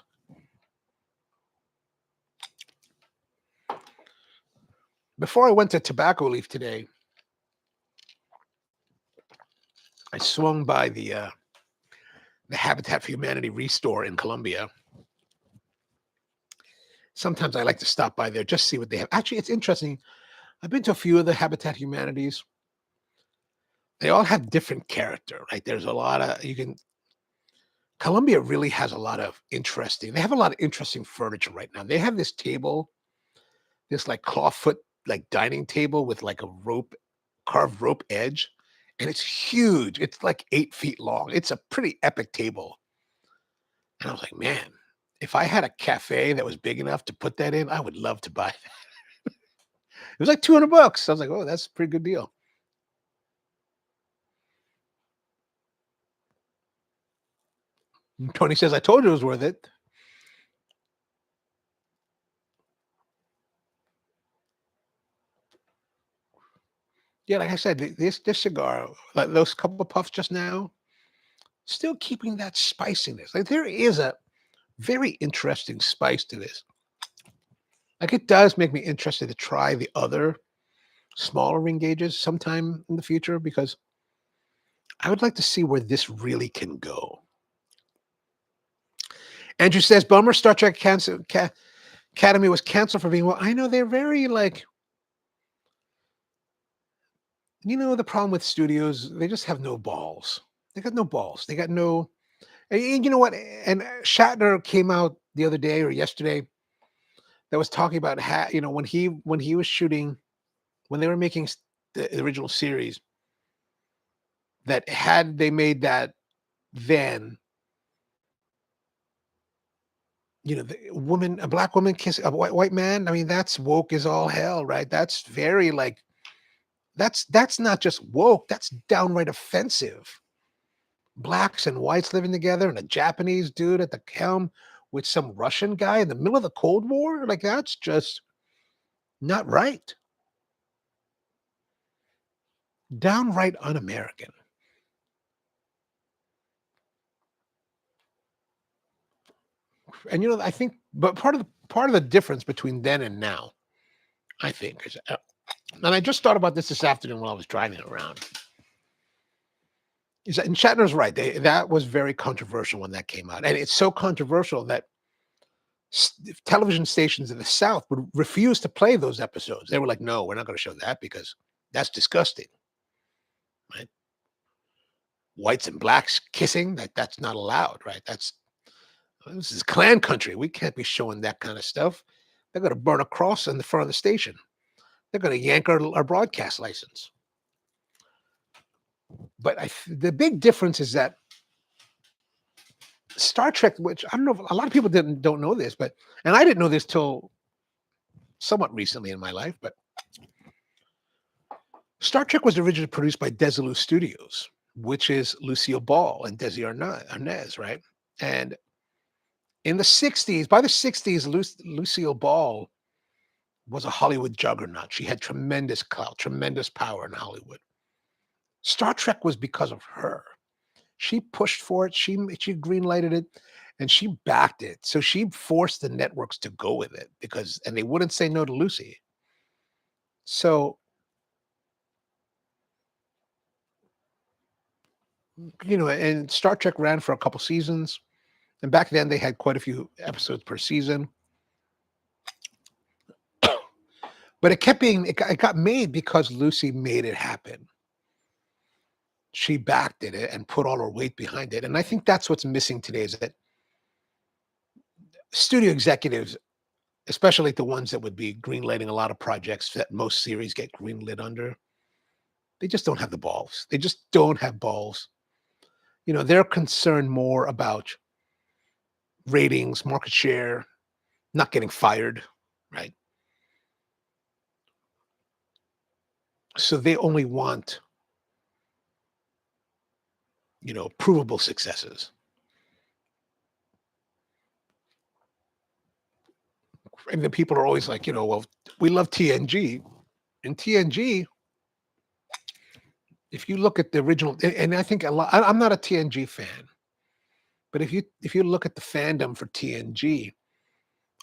Before I went to Tobacco Leaf today, I swung by the Habitat for Humanity Restore in Colombia. Sometimes I like to stop by there just see what they have. Actually, it's interesting. I've been to a few of the Habitat Humanities. They all have different character, right? There's a lot of Colombia really has a lot of interesting. They have a lot of interesting furniture right now. They have this table, this like clawfoot like dining table with like a carved rope edge, and it's huge. It's like 8 feet long. It's a pretty epic table. And I was like, man, if I had a cafe that was big enough to put that in, I would love to buy that. It was like $200. I was like, oh, that's a pretty good deal. And Tony says, I told you it was worth it. Yeah, like I said, this cigar, like those couple of puffs just now, still keeping that spiciness. Like there is a very interesting spice to this. Like it does make me interested to try the other smaller ring gauges sometime in the future because I would like to see where this really can go. Andrew says, bummer Star Trek Academy was canceled for being, well, I know they're very like, the problem with studios, they just have no balls. They got no balls. They got no, and you know what? And Shatner came out the other day or yesterday that was talking about when he was shooting, when they were making the original series, that had they made that then, a black woman kiss a white man. I mean, that's woke as all hell, right? That's very like that's not just woke. That's downright offensive. Blacks and whites living together, and a Japanese dude at the helm with some Russian guy in the middle of the Cold War. Like that's just not right. Downright un-American. And I think, but part of the difference between then and now, I think, is, and I just thought about this afternoon while I was driving around. Is that, and Shatner's right. That was very controversial when that came out, and it's so controversial that television stations in the South would refuse to play those episodes. They were like, "No, we're not going to show that because that's disgusting." Right? Whites and blacks kissing, that's not allowed, right? This is Klan country. We can't be showing that kind of stuff. They're going to burn a cross in the front of the station. They're going to yank our broadcast license. But the big difference is that Star Trek, which I don't know, a lot of people don't know this, and I didn't know this till somewhat recently in my life, but Star Trek was originally produced by Desilu Studios, which is Lucille Ball and Desi Arnaz, right? And in the 60s, by the 60s, Lucille Ball was a Hollywood juggernaut. She had tremendous clout, tremendous power in Hollywood. Star Trek was because of her. She pushed for it. She green lighted it, and she backed it. So she forced the networks to go with it and they wouldn't say no to Lucy. So and Star Trek ran for a couple seasons, and back then they had quite a few episodes per season. But it got made because Lucy made it happen. She backed it and put all her weight behind it. And I think that's what's missing today is that studio executives, especially the ones that would be greenlighting a lot of projects that most series get greenlit under, they just don't have the balls. They just don't have balls. They're concerned more about ratings, market share, not getting fired, right? So they only want, provable successes. And then people are always like, well, we love TNG. And TNG, if you look at the original, and I think I'm not a TNG fan, but if you look at the fandom for TNG,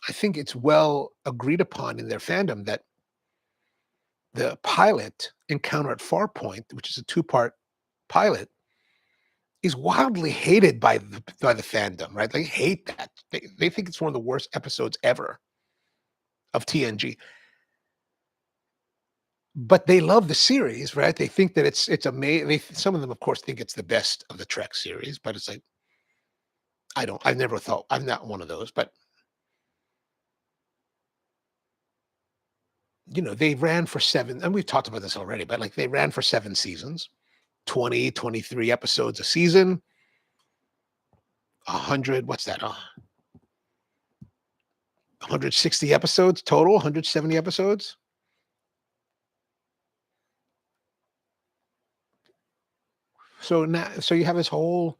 I think it's well agreed upon in their fandom that the pilot, Encounter at Farpoint, which is a 2-part pilot, is wildly hated by the fandom, right? They hate that. They think it's one of the worst episodes ever of TNG. But they love the series, right? They think that it's amazing. Some of them, of course, think it's the best of the Trek series, but it's like, I've never thought, I'm not one of those, but they ran for 7, and we've talked about this already, but like they ran for 7 seasons, 20, 23 episodes a season, 100, what's that? 160 episodes total, 170 episodes. So you have this whole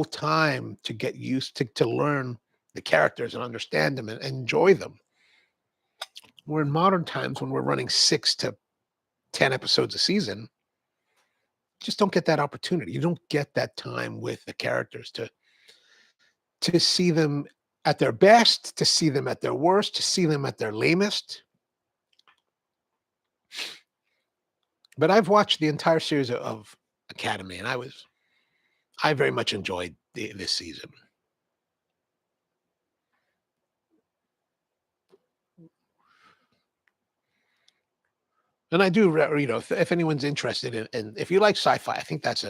time to get used to learn the characters and understand them and enjoy them. We're in modern times when we're running 6 to 10 episodes a season, just don't get that opportunity. You don't get that time with the characters to see them at their best, to see them at their worst, to see them at their lamest. But I've watched the entire series of Academy, and I very much enjoyed this season. And I do, if anyone's interested in if you like sci-fi, I think it's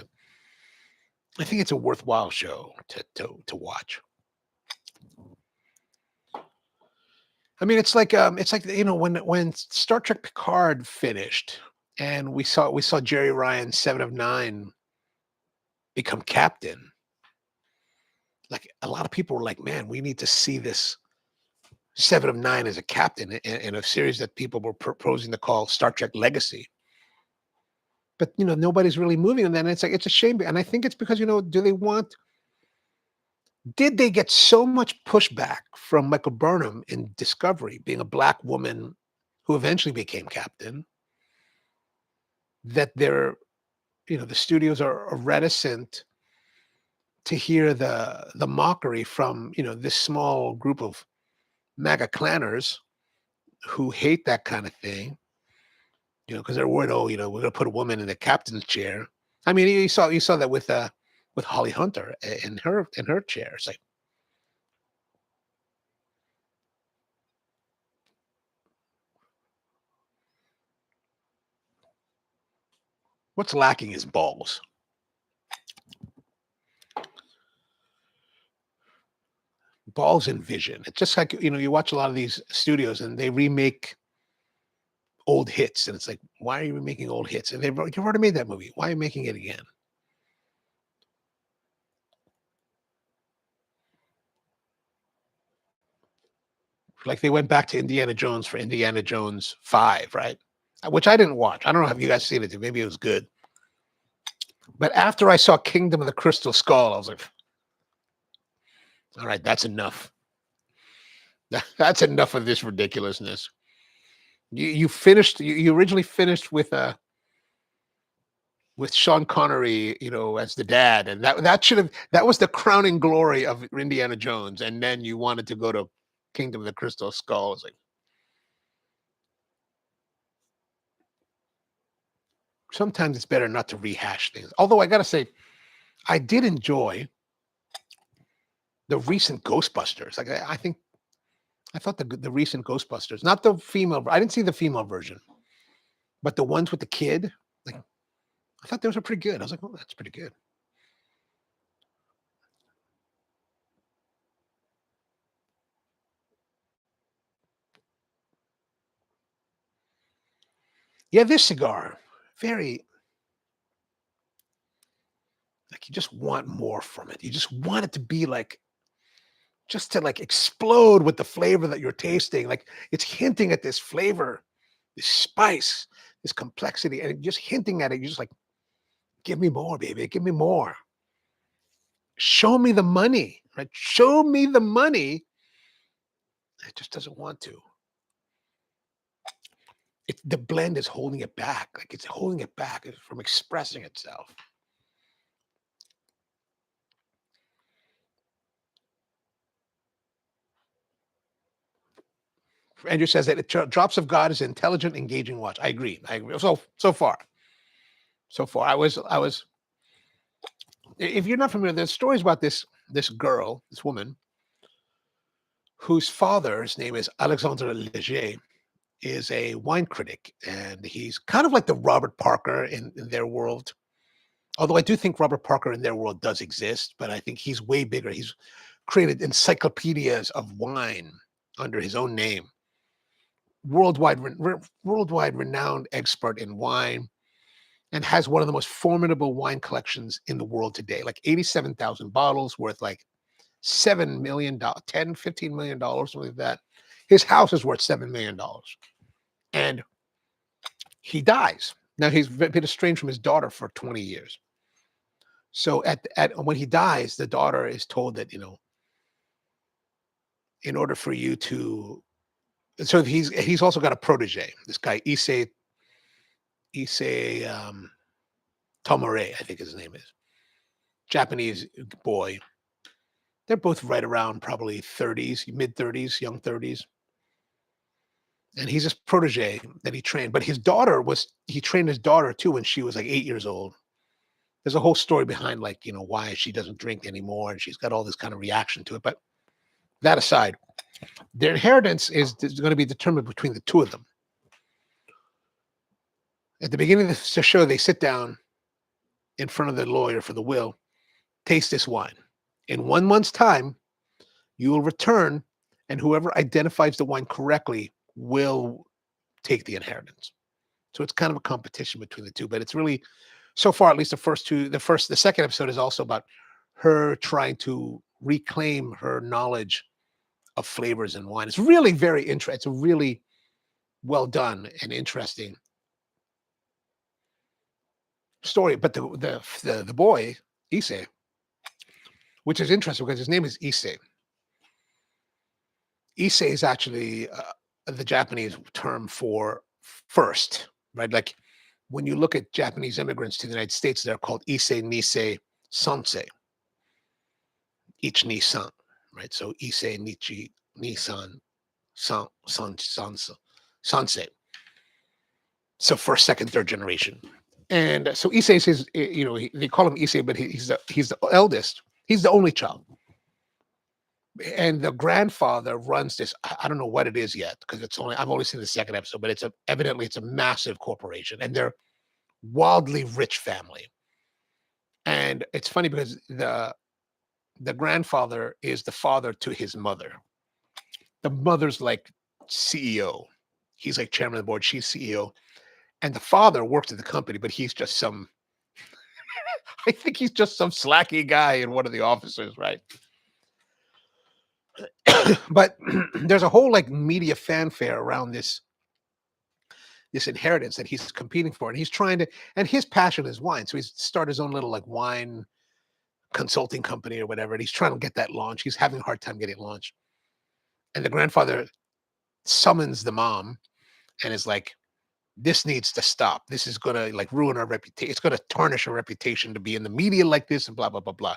a worthwhile show to watch. I mean, it's like when Star Trek Picard finished, and we saw Jerry Ryan, 7 of 9, become captain. Like a lot of people were like, "Man, we need to see this 7 of 9 as a captain in a series that people were proposing to call Star Trek Legacy." But nobody's really moving on that. And it's like it's a shame, and I think it's because did they get so much pushback from Michael Burnham in Discovery, being a Black woman who eventually became captain, that the studios are reticent to hear the mockery from this small group of MAGA clanners who hate that kind of thing, because they're worried, we're going to put a woman in the captain's chair. I mean, you saw that with Holly Hunter in her chair. It's like, what's lacking is balls. Balls and vision. It's just like, you watch a lot of these studios and they remake old hits, and it's like, why are you remaking old hits? And you've already made that movie. Why are you making it again? Like they went back to Indiana Jones for Indiana Jones 5, right? Which I didn't watch. I don't know if you guys seen it. Maybe it was good. But after I saw Kingdom of the Crystal Skull, I was like, all right, that's enough. That's enough of this ridiculousness. You finished. You originally finished with Sean Connery, as the dad, and that was the crowning glory of Indiana Jones. And then you wanted to go to Kingdom of the Crystal Skull. It's like sometimes it's better not to rehash things. Although I gotta say, I did enjoy the recent Ghostbusters. Like I thought the recent Ghostbusters, not the female. I didn't see the female version, but the ones with the kid. Like I thought those were pretty good. I was like, oh, that's pretty good. Yeah, this cigar, very like you just want more from it. You just want it to be like just to like explode with the flavor that you're tasting. Like it's hinting at this flavor, this spice, this complexity, and just hinting at it. You're just like, give me more, baby. Give me more. Show me the money, right? Show me the money. It just doesn't want to. The blend is holding it back. Like it's holding it back from expressing itself. Andrew says that Drops of God is an intelligent, engaging watch. I agree. I agree. So far, I was. If you're not familiar, there's stories about this girl, this woman, whose father's name is Alexandre Leger, is a wine critic, and he's kind of like the Robert Parker in their world. Although I do think Robert Parker in their world does exist, but I think he's way bigger. He's created encyclopedias of wine under his own name. Worldwide renowned expert in wine, and has one of the most formidable wine collections in the world today. Like 87,000 bottles worth like $7 million, 10, $15 million, something like that. His house is worth $7 million. And he dies. Now he's been estranged from his daughter for 20 years. So at when he dies, the daughter is told that, in order for you to, so he's also got a protege, this guy Issei Tomare, I think his name is. Japanese boy. They're both right around probably 30s, mid 30s, young 30s. And he's his protege that he trained. But he trained his daughter too when she was like 8 years old. There's a whole story behind like, why she doesn't drink anymore. And she's got all this kind of reaction to it. But that aside, their inheritance is going to be determined between the two of them. At the beginning of the show, they sit down in front of the lawyer for the will, taste this wine. In 1 month's time, you will return, and whoever identifies the wine correctly will take the inheritance. So it's kind of a competition between the two, but it's really, so far, at least the second episode is also about her trying to reclaim her knowledge of flavors and wine. It's really very interesting. It's a really well done and interesting story. But the boy, Issei, which is interesting because his name is Issei. Issei is actually the Japanese term for first, right? Like when you look at Japanese immigrants to the United States, they're called Issei, Nisei, Sansei. Each Nissan, right? So Issei, Nichi, Nissan, Sansei. So first, second, third generation. And so Issei says, they call him Issei, but he's the eldest. He's the only child. And the grandfather runs this. I don't know what it is yet because I've only seen the second episode, but evidently it's a massive corporation, and they're wildly rich family. And it's funny because the grandfather is the father to his mother. The mother's like CEO. He's like chairman of the board. She's CEO. And the father works at the company, but he's just I think he's just some slacky guy in one of the offices, right? But there's a whole like media fanfare around this inheritance that he's competing for. And he's trying to, and his passion is wine. So he's started his own little like wine consulting company or whatever. And he's trying to get that launched. He's having a hard time getting launched. And the grandfather summons the mom and is like, this needs to stop. This is gonna like ruin our reputation. It's gonna tarnish our reputation to be in the media like this and blah blah blah blah.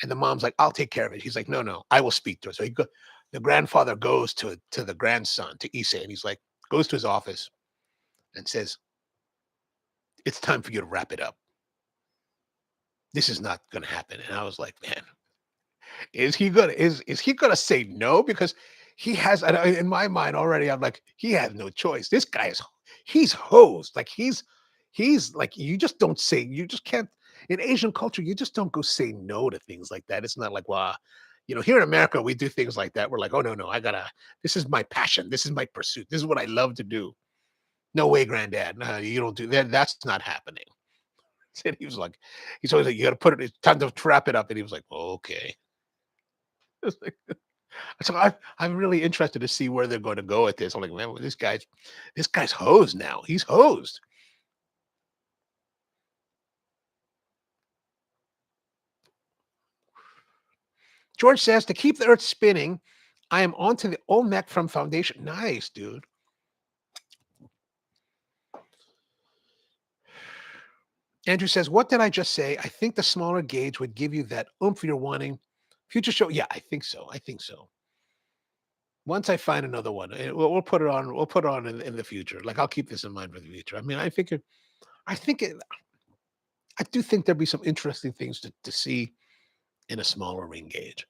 And the mom's like, I'll take care of it. He's like, no, no, I will speak to her. So the grandfather goes to the grandson, to Issei, and he's like, goes to his office and says, it's time for you to wrap it up. This is not gonna happen. And I was like, man, is he gonna say no? Because he has, in my mind already, I'm like, he has no choice. This guy is, he's hosed. Like he's like, you just don't say, you just can't, in Asian culture, you just don't go say no to things like that. It's not like, well, here in America, we do things like that. We're like, oh no, no, this is my passion. This is my pursuit. This is what I love to do. No way, granddad. No, you don't do that. That's not happening. And he was like, he's always like, you gotta put it, it's time to wrap it up. And he was like, okay. It's like, so I'm really interested to see where they're going to go with this. I'm like, man, well, this guy's hosed now. He's hosed. George says to keep the earth spinning, I am onto the Olmec from Foundation. Nice, dude. Andrew says, what did I just say? I think the smaller gauge would give you that oomph you're wanting. Future show. Yeah, I think so. I think so. Once I find another one, we'll put it on. We'll put it on in the future. Like I'll keep this in mind for the future. I mean, I think it, I do think there'd be some interesting things to see in a smaller ring gauge.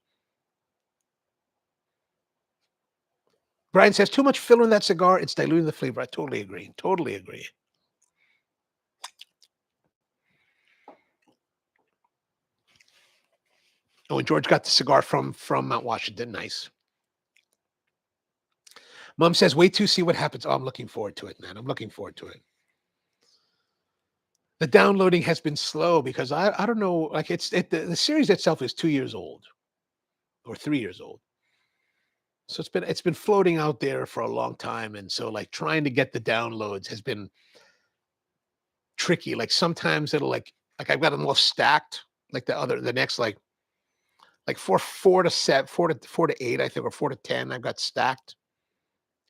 Brian says, too much filler in that cigar. It's diluting the flavor. I totally agree. Totally agree. Oh, and George got the cigar from Mount Washington. Nice. Mom says, wait to see what happens. Oh, I'm looking forward to it, man. I'm looking forward to it. The downloading has been slow because I don't know, like the series itself is 2 years old or 3 years old. So it's been floating out there for a long time. And so like trying to get the downloads has been tricky. Like sometimes it'll like I've got them all stacked, like the next like four to seven, 4 to 8, I think, or 4 to 10, I've got stacked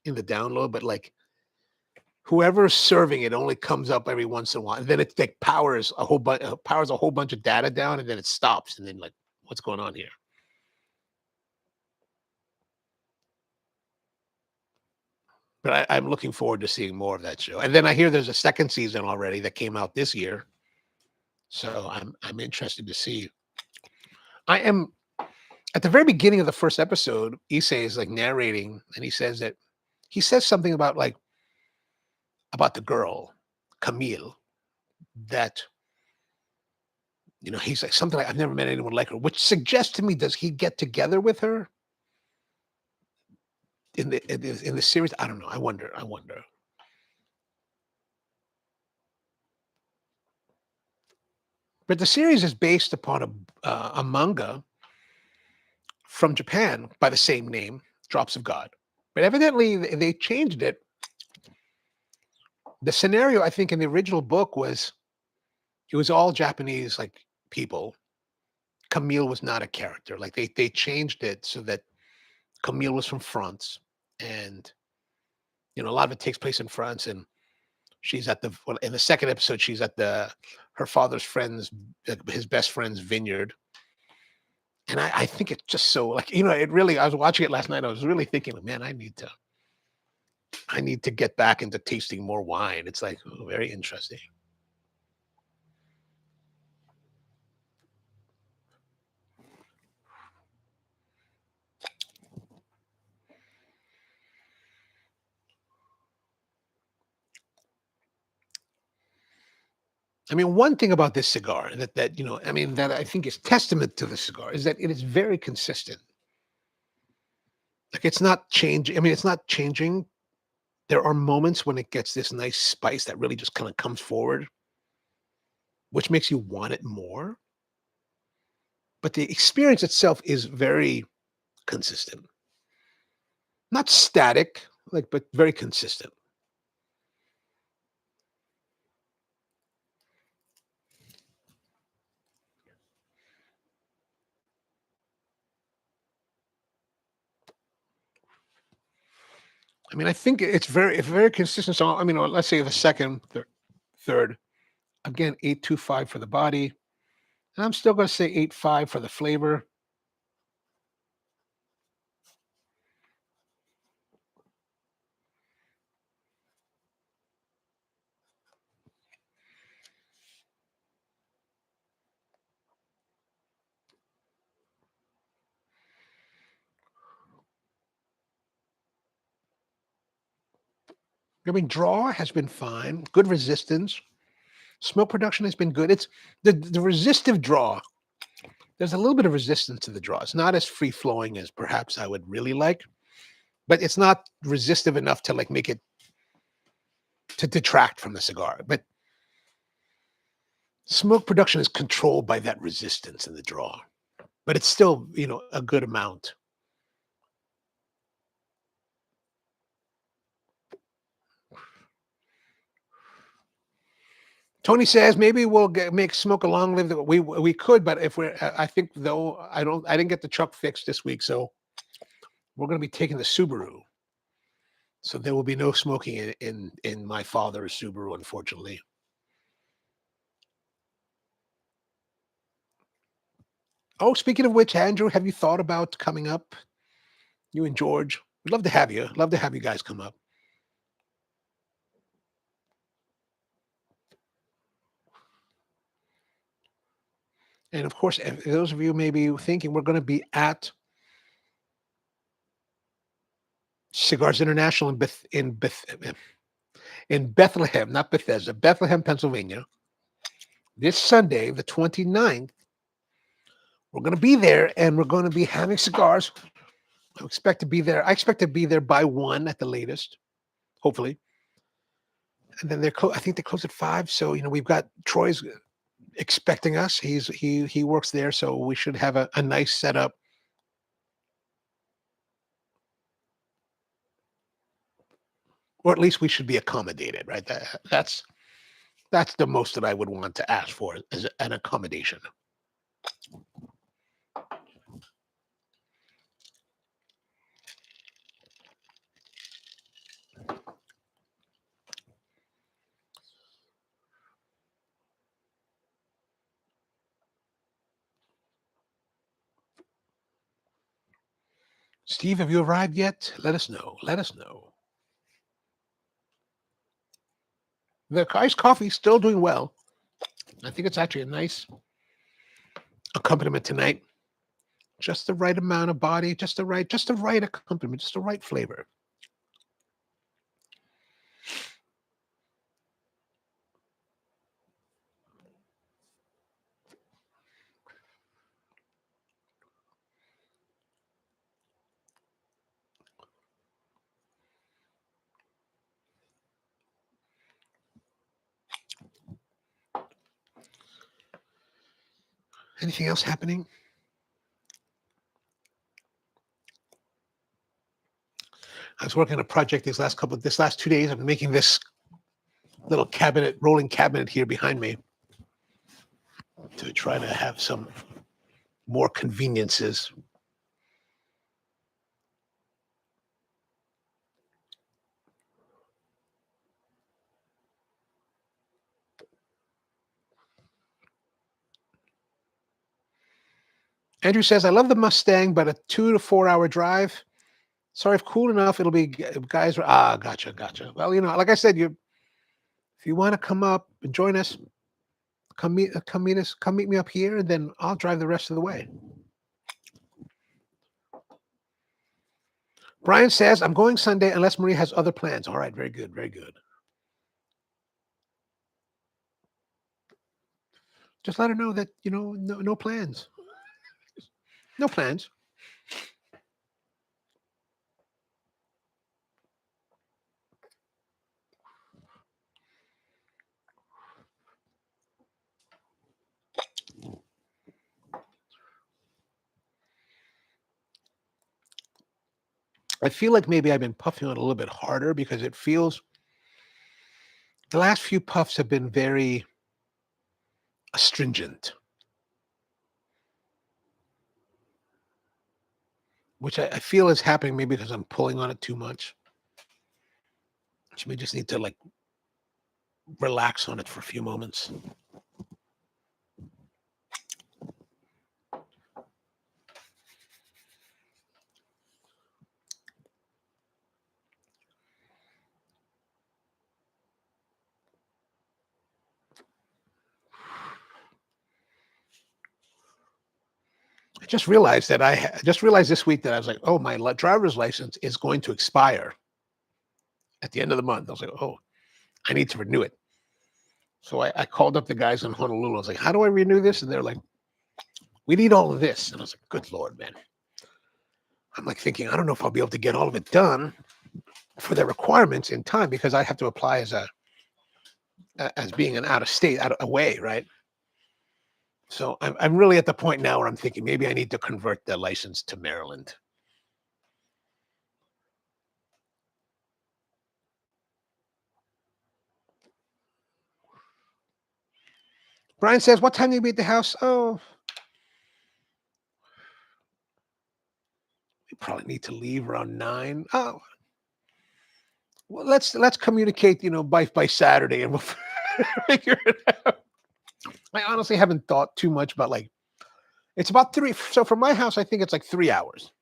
in the download, but like whoever's serving it only comes up every once in a while, and then it like powers a whole bunch of data down, and then it stops, and then like, what's going on here? But I'm looking forward to seeing more of that show. And then I hear there's a second season already that came out this year, so I'm interested to see. I am at the very beginning of the first episode. Issei is like narrating, and he says something about the girl Camille, that he's like something like, I've never met anyone like her, which suggests to me, does he get together with her in the series? I don't know. I wonder. But the series is based upon a manga from Japan by the same name, Drops of God. But evidently they changed it. The scenario, I think, in the original book was it was all Japanese like people. Camille was not a character. Like they changed it so that Camille was from France, and a lot of it takes place in France, and she's in the second episode, she's at her father's friend's, his best friend's vineyard. And I think it's just so like, it really, I was watching it last night. I was really thinking, man, I need to get back into tasting more wine. It's like, oh, very interesting. I mean, one thing about this cigar that I think is testament to the cigar is that it is very consistent. Like it's not changing. I mean, it's not changing. There are moments when it gets this nice spice that really just kind of comes forward, which makes you want it more. But the experience itself is very consistent. Not static, but very consistent. I mean, I think it's very consistent. So I mean, let's say the second, third, again, 8.25 for the body. And I'm still going to say 8.5 for the flavor. I mean, draw has been fine. Good resistance. Smoke production has been good. It's the resistive draw. There's a little bit of resistance to the draw. It's not as free flowing as perhaps I would really like, but it's not resistive enough to like make it to detract from the cigar. But smoke production is controlled by that resistance in the draw, but it's still, a good amount. Tony says maybe we'll make smoke a long live. We could, but if we're, I think though, I didn't get the truck fixed this week, so we're going to be taking the Subaru. So there will be no smoking in my father's Subaru, unfortunately. Oh, speaking of which, Andrew, have you thought about coming up? You and George, we'd love to have you. Love to have you guys come up. And of course, if those of you may be thinking we're going to be at Cigars International in Bethlehem, not Bethesda, Bethlehem, Pennsylvania, this Sunday, the 29th. We're going to be there and we're going to be having cigars. I expect to be there. I expect to be there by 1 at the latest, hopefully. And then I think they close at 5. So, we've got Troy's expecting us. He works there, so we should have a nice setup. Or at least we should be accommodated, right? That's the most that I would want to ask for as an accommodation. Steve, have you arrived yet? Let us know. Let us know. The iced coffee still doing well. I think it's actually a nice accompaniment tonight. Just the right amount of body, just the right accompaniment, just the right flavor. Anything else happening? I was working on a project this last 2 days. I'm making this little rolling cabinet here behind me to try to have some more conveniences. Andrew says, I love the Mustang, but a 2 to 4 hour drive. Sorry, if cool enough, it'll be guys. Gotcha. Well, like I said, if you want to come up and join us, come meet me up here, and then I'll drive the rest of the way. Brian says, I'm going Sunday unless Marie has other plans. All right, very good, very good. Just let her know that, no plans. No plans. I feel like maybe I've been puffing on a little bit harder because it feels the last few puffs have been very astringent, which I feel is happening maybe because I'm pulling on it too much. So we just need to like relax on it for a few moments. I just realized that I just realized this week that I was like, oh, my driver's license is going to expire at the end of the month. I was like, oh, I need to renew it. So I called up the guys in Honolulu. I was like, how do I renew this? And they're like, we need all of this. And I was like, good Lord, man. I'm like thinking, I don't know if I'll be able to get all of it done for their requirements in time because I have to apply as being an out of state, away, right? So I'm really at the point now where I'm thinking maybe I need to convert the license to Maryland. Brian says, what time do you be at the house? Oh, we probably need to leave around 9. Oh, well, let's communicate, by Saturday, and we'll figure it out. I honestly haven't thought too much about it's about 3. So from my house, I think it's like 3 hours.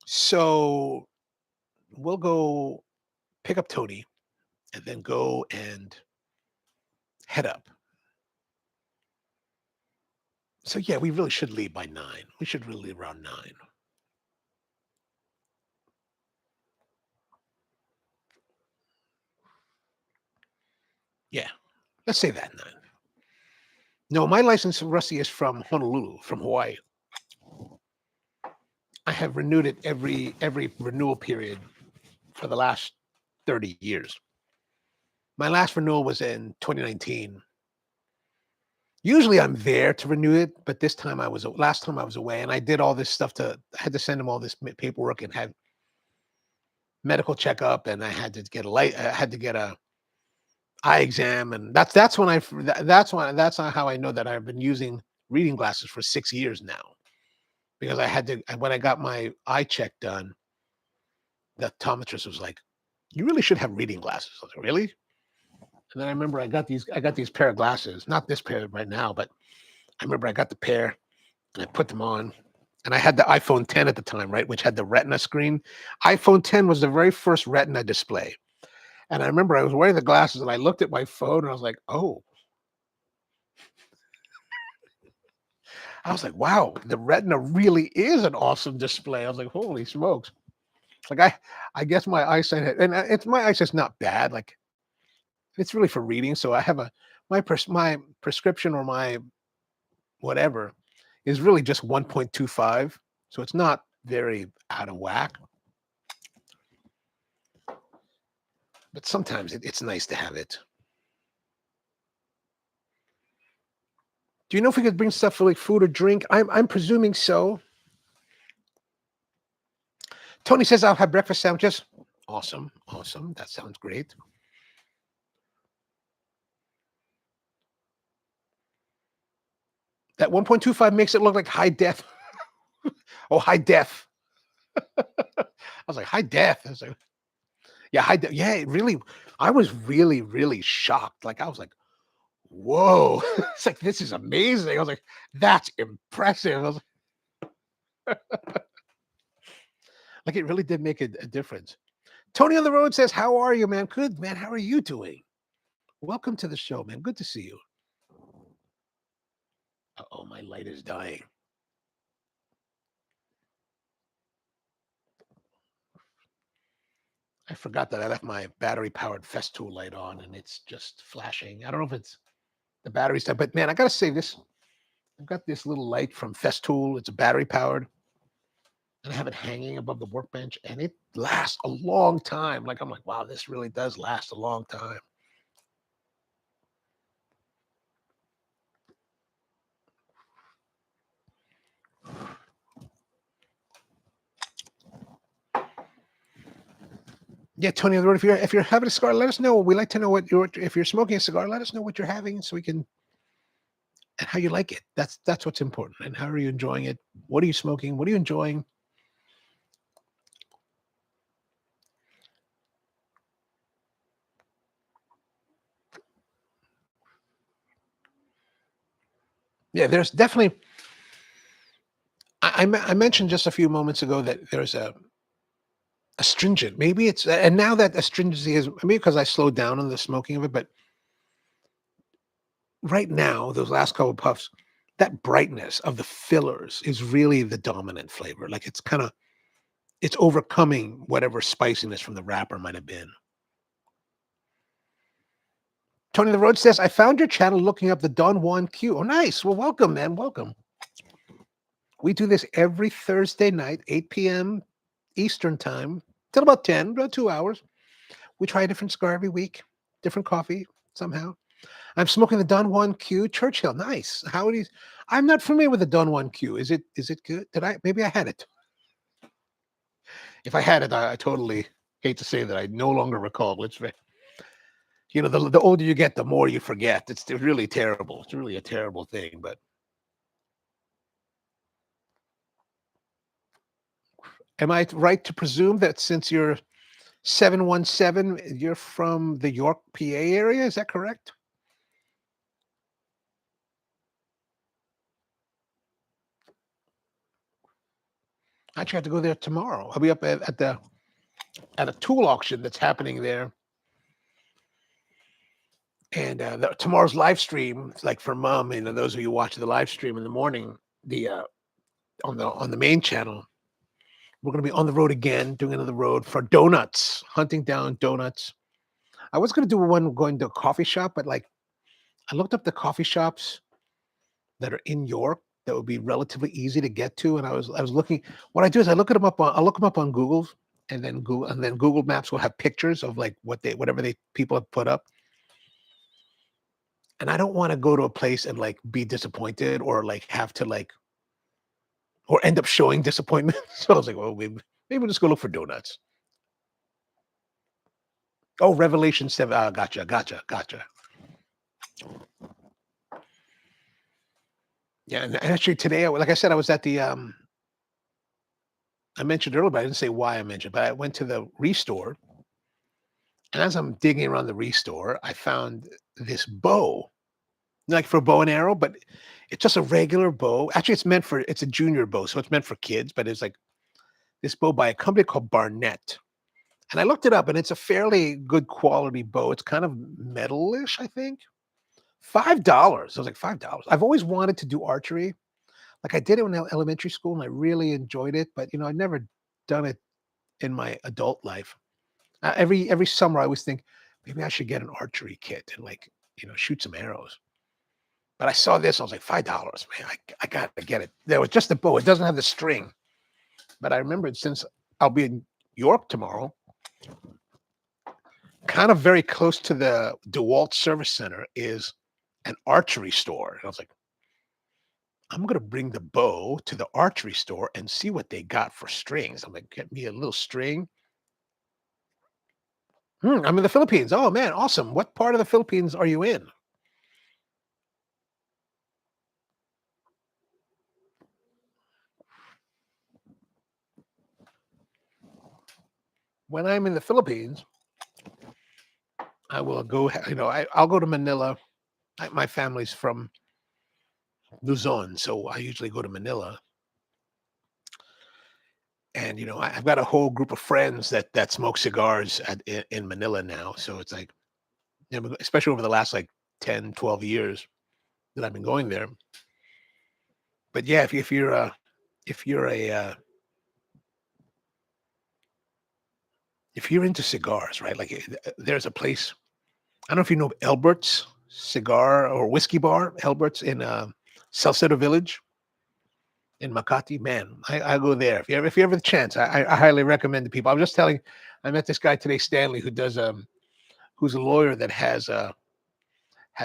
So we'll go pick up Tony and then go and head up. So yeah, we really should leave by 9. We should really leave around 9. Yeah, let's say that 9. No, my license, Rusty, is from Honolulu, from Hawaii. I have renewed it every renewal period for the last 30 years. My last renewal was in 2019. Usually I'm there to renew it, but last time I was away, and I did all this stuff I had to send them all this paperwork and had medical checkup, and I had to get a eye exam, and that's how I know that I've been using reading glasses for 6 years now, because when I got my eye check done, the optometrist was like, "You really should have reading glasses." I was like, "Really?" And then I remember I got these pair of glasses, not this pair right now, but I remember I got the pair and I put them on, and I had the iPhone 10 at the time, right, which had the Retina screen. iPhone 10 was the very first Retina display. And I remember I was wearing the glasses and I looked at my phone and I was like, oh, I was like, wow, the Retina really is an awesome display. I was like, holy smokes. Like I guess my eyesight, my eyesight's not bad. Like it's really for reading. So I have my prescription or my whatever is really just 1.25. So it's not very out of whack. But sometimes it's nice to have it. Do you know if we could bring stuff for like food or drink? I'm presuming so. Tony says I'll have breakfast sandwiches. Awesome. That sounds great. That 1.25 makes it look like high def. Oh, high def. I was like, high def. I was like, yeah, high def. Yeah, it really, I was really, really shocked. Like, I was like, whoa. It's like, this is amazing. I was like, that's impressive. I was like, it really did make a difference. Tony on the road says, how are you, man? Good, man. How are you doing? Welcome to the show, man. Good to see you. Oh, my light is dying. I forgot that I left my battery-powered Festool light on, and it's just flashing. I don't know if it's the battery's dead, but man, I gotta say this. I've got this little light from Festool. It's a battery-powered, and I have it hanging above the workbench, and it lasts a long time. Like I'm like, wow, this really does last a long time. Yeah, Tony on the road. If you're having a cigar, let us know. We like to know if you're smoking a cigar. Let us know what you're having so we can and how you like it. That's what's important. And how are you enjoying it? What are you smoking? What are you enjoying? Yeah, there's definitely. I mentioned just a few moments ago that there's a astringent. Maybe it's and now that astringency is maybe because I slowed down on the smoking of it, but right now, those last couple puffs, that brightness of the fillers is really the dominant flavor. Like it's overcoming whatever spiciness from the wrapper might have been. Tony the Road says, I found your channel looking up the Don Juan Q. Oh, nice. Well, welcome, man. Welcome. We do this every Thursday night, 8 p.m. Eastern time, till about 10, about 2 hours. We try a different cigar every week, different coffee somehow. I'm smoking the Don Juan Q Churchill. Nice. How are these? I'm not familiar with the Don Juan Q. Is it good? Maybe I had it. If I had it, I totally hate to say that I no longer recall. The older you get, the more you forget. It's really terrible. It's really a terrible thing. But am I right to presume that since you're 717, you're from the York, PA area? Is that correct? I actually have to go there tomorrow. I'll be up at a tool auction that's happening there. And tomorrow's live stream, like for mom, those of you watching the live stream in the morning, the on the main channel, we're going to be on the road again, doing another road for donuts, hunting down donuts. I was going to do one going to a coffee shop, but like I looked up the coffee shops that are in York that would be relatively easy to get to, and I was looking. What I do is I look them up on Google, and then Google Maps will have pictures of like whatever they people have put up. And I don't want to go to a place and like be disappointed or like have to like or end up showing disappointment. So I was like, well, maybe we'll just go look for donuts. Oh, Revelation 7. Gotcha. Yeah, and actually today, like I said, I was at the I mentioned earlier, but I didn't say why I mentioned, but I went to the restore, and as I'm digging around the restore, I found this bow, like for a bow and arrow, but it's just a regular bow. Actually, it's a junior bow, so it's meant for kids, but it's like this bow by a company called Barnett. And I looked it up, and it's a fairly good quality bow. It's kind of metalish, I think. $5. I was like, $5. I've always wanted to do archery. Like I did it in elementary school, and I really enjoyed it. But I've never done it in my adult life. Every summer, I always think maybe I should get an archery kit and like shoot some arrows. But I saw this, I was like, $5, man. I gotta get it. There was just the bow. It doesn't have the string. But I remembered since I'll be in York tomorrow, kind of very close to the DeWalt Service Center is an archery store. And I was like, I'm gonna bring the bow to the archery store and see what they got for strings. I'm like, get me a little string. I'm in the Philippines. Oh man, awesome. What part of the Philippines are you in? When I'm in the Philippines, I will go, I'll go to Manila. My family's from Luzon, so I usually go to Manila. And I've got a whole group of friends that smoke cigars in Manila now. So it's like, especially over the last like 10, 12 years that I've been going there. But yeah, if you're a if you're into cigars, right? Like there's a place. I don't know if you know Albert's Cigar or Whiskey Bar, Albert's in Salcedo Village in Makati. Man, I go there if you ever the chance. I highly recommend to people. I was just telling. I met this guy today, Stanley, who's a lawyer that has a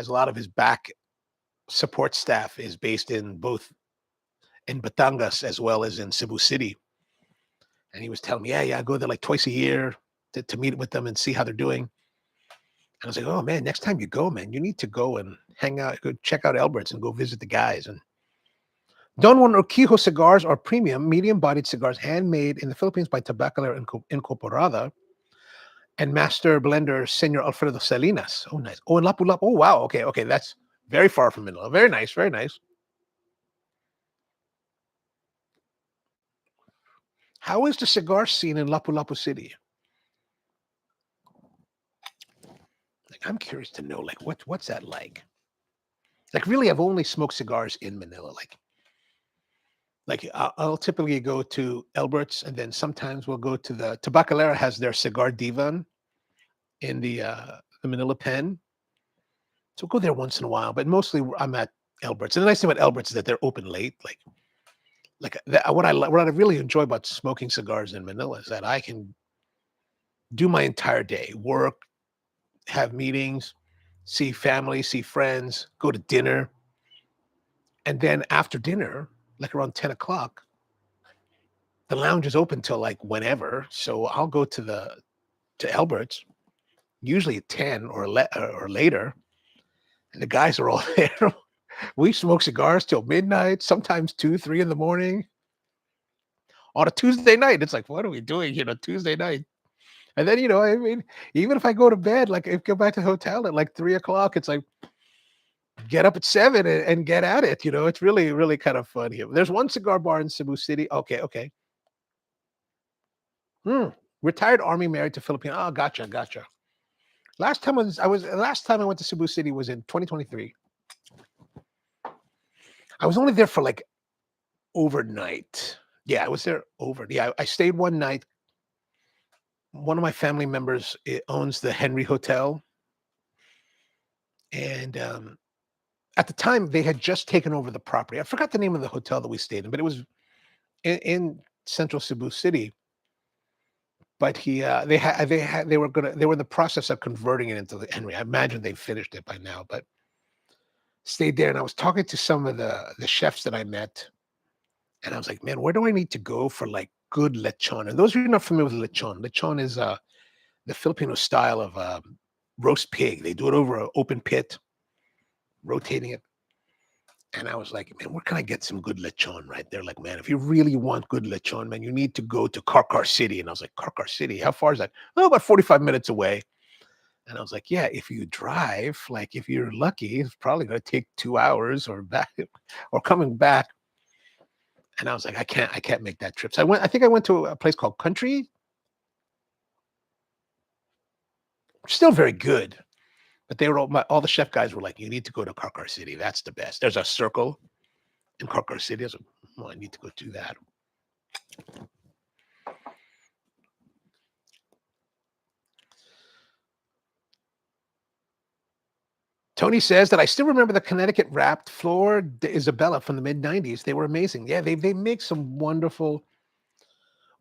lot of his back support staff is based in both in Batangas as well as in Cebu City. And he was telling me, yeah, I go there like twice a year to meet with them and see how they're doing. And I was like, oh man, next time you go, man, you need to go and hang out, go check out Albert's and go visit the guys. And Don Juan Urquijo cigars are premium, medium-bodied cigars handmade in the Philippines by Tabacalera Incorporada and master blender Senor Alfredo Salinas. Oh, nice. Oh, and Lapu Lapu. Oh, wow. Okay. That's very far from Manila. Very nice. Very nice. How is the cigar scene in Lapu-Lapu City? Like, I'm curious to know, like, what's that like? Like, really, I've only smoked cigars in Manila. Like I'll typically go to Elbert's, and then sometimes we'll go to the Tabacalera has their cigar divan in the Manila Pen. So we'll go there once in a while, but mostly I'm at Elbert's. And the nice thing about Elbert's is that they're open late. What I really enjoy about smoking cigars in Manila is that I can do my entire day, work, have meetings, see family, see friends, go to dinner. And then after dinner, like around 10 o'clock, the lounge is open till like whenever. So I'll go to Albert's, usually at 10 or later, and the guys are all there. We smoke cigars till midnight, sometimes 2, 3 in the morning. On a Tuesday night, it's like, what are we doing here on Tuesday night? And then, I mean, even if I go to bed, like if go back to the hotel at like 3 o'clock, it's like get up at 7 and get at it. It's really, really kind of fun here. There's one cigar bar in Cebu City. Okay, okay. Retired Army married to Filipino. Oh, gotcha, gotcha. Last time I went to Cebu City was in 2023. I was only there for like overnight. Yeah, I was there over. Yeah, I stayed one night. One of my family members owns the Henry Hotel, and at the time they had just taken over the property. I forgot the name of the hotel that we stayed in, but it was in central Cebu City. But they were in the process of converting it into the Henry. I imagine they finished it by now, but stayed there. And I was talking to some of the chefs that I met, and I was like, man, where do I need to go for like good lechon? And those who are not familiar with lechon is the Filipino style of roast pig. They do it over an open pit, rotating it. And I was like, man, where can I get some good lechon right there? Like, man, if you really want good lechon, man, you need to go to Carcar City. And I was like, Carcar City, how far is that? Oh, about 45 minutes away. And I was like, yeah, if you drive, like if you're lucky, it's probably going to take 2 hours or back or coming back. And I was like, I can't make that trip. So I think I went to a place called Country. Still very good. But they were all the chef guys were like, you need to go to Carcar City. That's the best. There's a circle in Carcar City. I was like, oh, I need to go do that. Tony says that I still remember the Connecticut wrapped Flor de Isabella from the mid-90s. They were amazing. Yeah, they make some wonderful,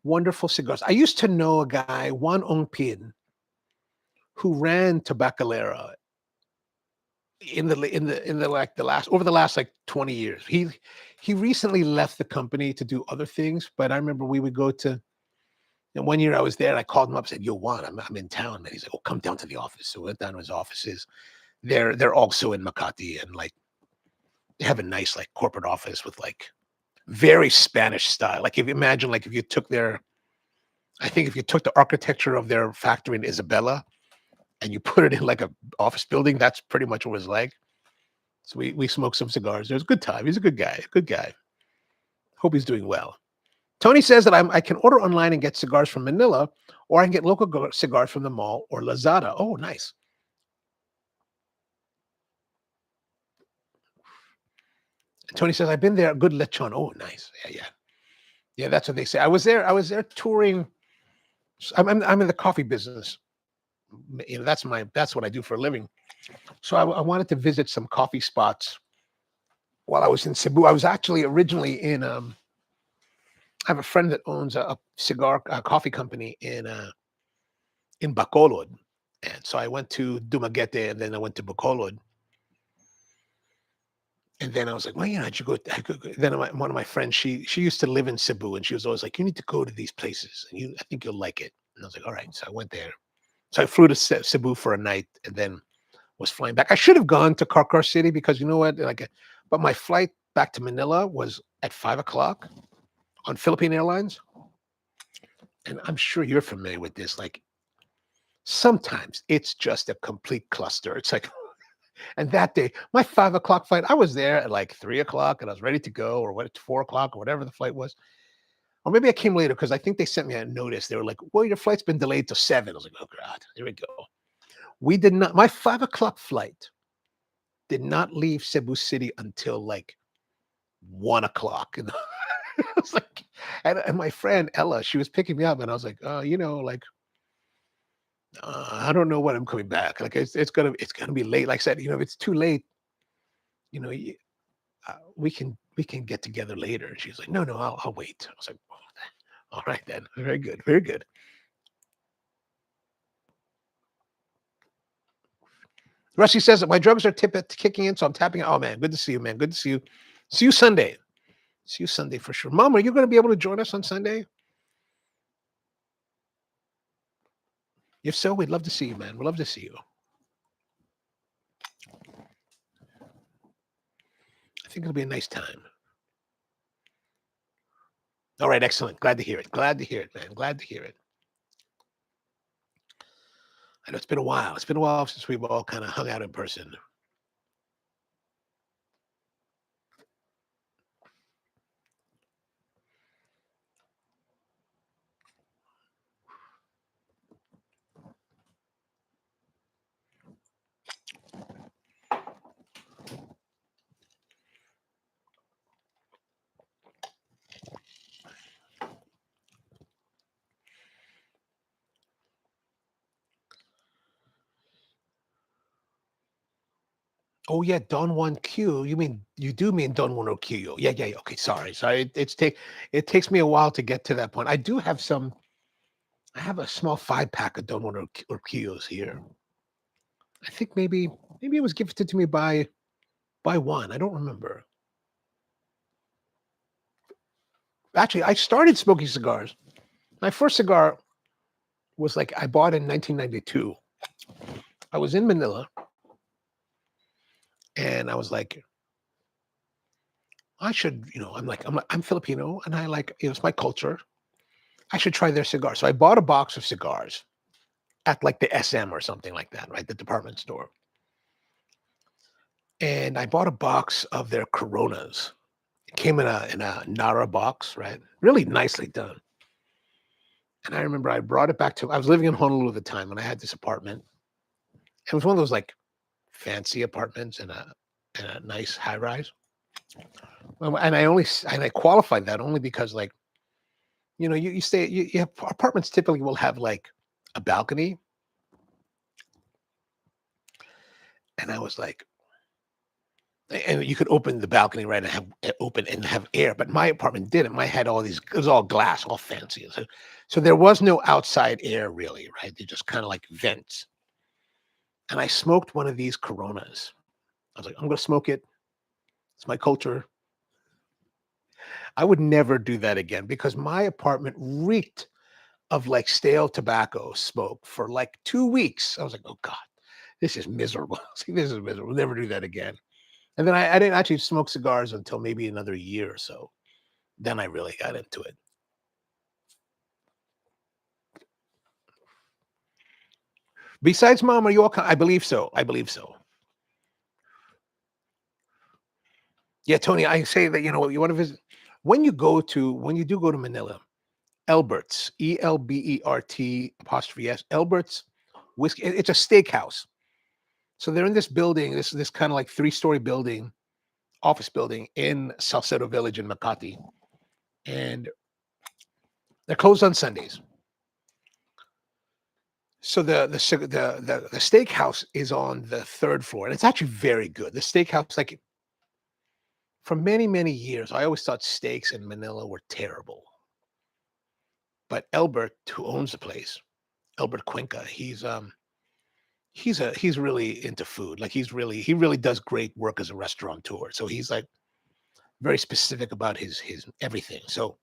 wonderful cigars. I used to know a guy, Juan Ongpin, who ran Tabacalera in the like the last like 20 years. He recently left the company to do other things, but I remember we would go to. And one year I was there, and I called him up and said, "Yo, Juan, I'm in town, man." He's like, "Oh, come down to the office." So we went down to his offices. They're also in Makati, and like they have a nice like corporate office with like very Spanish style. Like if you imagine, like if you took if you took the architecture of their factory in Isabela and you put it in like a office building, that's pretty much what it was like. So we smoked some cigars. It was a good time. He's a good guy. Good guy. Hope he's doing well. Tony says that I can order online and get cigars from Manila, or I can get local cigars from the mall or Lazada. Oh, nice. Tony says I've been there. Good lechon. Oh, nice. Yeah. That's what they say. I was there touring. I'm in the coffee business. That's what I do for a living. So I wanted to visit some coffee spots while I was in Cebu. I was actually originally I have a friend that owns a cigar coffee company in Bacolod, and so I went to Dumaguete, and then I went to Bacolod, and then I was like, well, I should go. Then one of my friends, she used to live in Cebu, and she was always like, you need to go to these places, and I think you'll like it. And I was like, all right. So I went there. So I flew to Cebu for a night, and then was flying back. I should have gone to Carcar City because you know what? But my flight back to Manila was at 5 o'clock on Philippine Airlines. And I'm sure you're familiar with this. Like sometimes it's just a complete cluster. It's like, and that day, my 5 o'clock flight, I was there at like 3 o'clock and I was ready to go, or what, at 4 o'clock or whatever the flight was. Or maybe I came later because I think they sent me a notice. They were like, "Well, your flight's been delayed to 7." I was like, "Oh God, here we go." We did not. My 5 o'clock flight did not leave Cebu City until like 1 o'clock. And I was like, and my friend Ella, she was picking me up, and I was like, like I don't know when I'm coming back. Like it's gonna be late. Like I said, if it's too late, you know, we can get together later. And she's like, no, I'll wait. I was like, oh, all right then, very good, very good. Rusty says that my drugs are kicking in, so I'm tapping. Oh man, good to see you, man. Good to see you. See you Sunday. See you Sunday for sure. Mom, are you going to be able to join us on Sunday? If so, we'd love to see you, man. We'd love to see you. I think it'll be a nice time. All right, excellent. Glad to hear it. Glad to hear it, man. Glad to hear it. I know it's been a while. It's been a while since we've all kind of hung out in person. Oh yeah, Don Juan Q. You do mean Don Juan or Q? Yeah, yeah, yeah. Okay, sorry. It takes me a while to get to that point. I do have some. I have a small 5 pack of Don Juan or Qs here. I think maybe it was gifted to me by one. I don't remember. Actually, I started smoking cigars. My first cigar was like I bought in 1992. I was in Manila, and I was like, I should, I'm Filipino, and I like, it's my culture. I should try their cigars. So I bought a box of cigars at like the SM or something like that, right? The department store. And I bought a box of their Coronas. It came in a Nara box, right? Really nicely done. And I remember I brought it back to. I was living in Honolulu at the time, and I had this apartment. It was one of those like fancy apartments in a nice high rise. And I qualified that only because like you stay you have apartments typically will have like a balcony, and I was like, and you could open the balcony, right, and have it open and have air, but my apartment didn't. My had all these, it was all glass, all fancy. So there was no outside air really, right? They just kind of like vents. And I smoked one of these Coronas. I was like, I'm gonna smoke it. It's my culture. I would never do that again because my apartment reeked of like stale tobacco smoke for like 2 weeks. I was like, oh God, this is miserable. This is miserable. We'll never do that again. And then I didn't actually smoke cigars until maybe another year or so. Then I really got into it. Besides mom, are you all? I believe so. I believe so. Yeah, Tony, I say that you want to visit when you do go to Manila, Elbert's, Elbert apostrophe S, Elbert's whiskey. It's a steakhouse. So they're in this building, this kind of like 3-story building, office building in Salcedo Village in Makati, and they're closed on Sundays. So the steakhouse is on the 3rd floor, and it's actually very good. The steakhouse, like for many many years, I always thought steaks in Manila were terrible. But Elbert, who owns the place, Elbert Cuenca, he's really into food. Like he really does great work as a restaurateur. So he's like very specific about his everything. So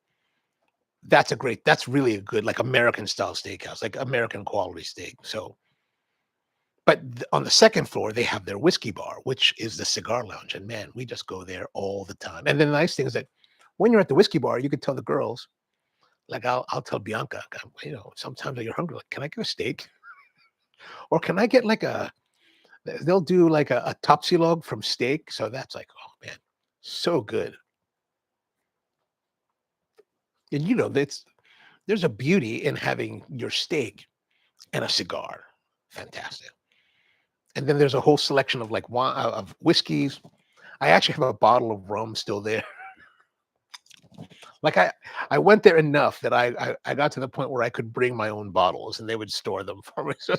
that's really a good like American style steakhouse, like American quality steak. So but on the 2nd floor they have their whiskey bar, which is the cigar lounge. And man, we just go there all the time. And then the nice thing is that when you're at the whiskey bar, you can tell the girls, like I'll tell Bianca, sometimes when you're hungry, like, can I get a steak? Or can I get like they'll do like a topsy log from steak. So that's like, oh man, so good. And there's a beauty in having your steak and a cigar. Fantastic. And then there's a whole selection of like wine, of whiskeys. I actually have a bottle of rum still there. Like I went there enough that I got to the point where I could bring my own bottles and they would store them for me. So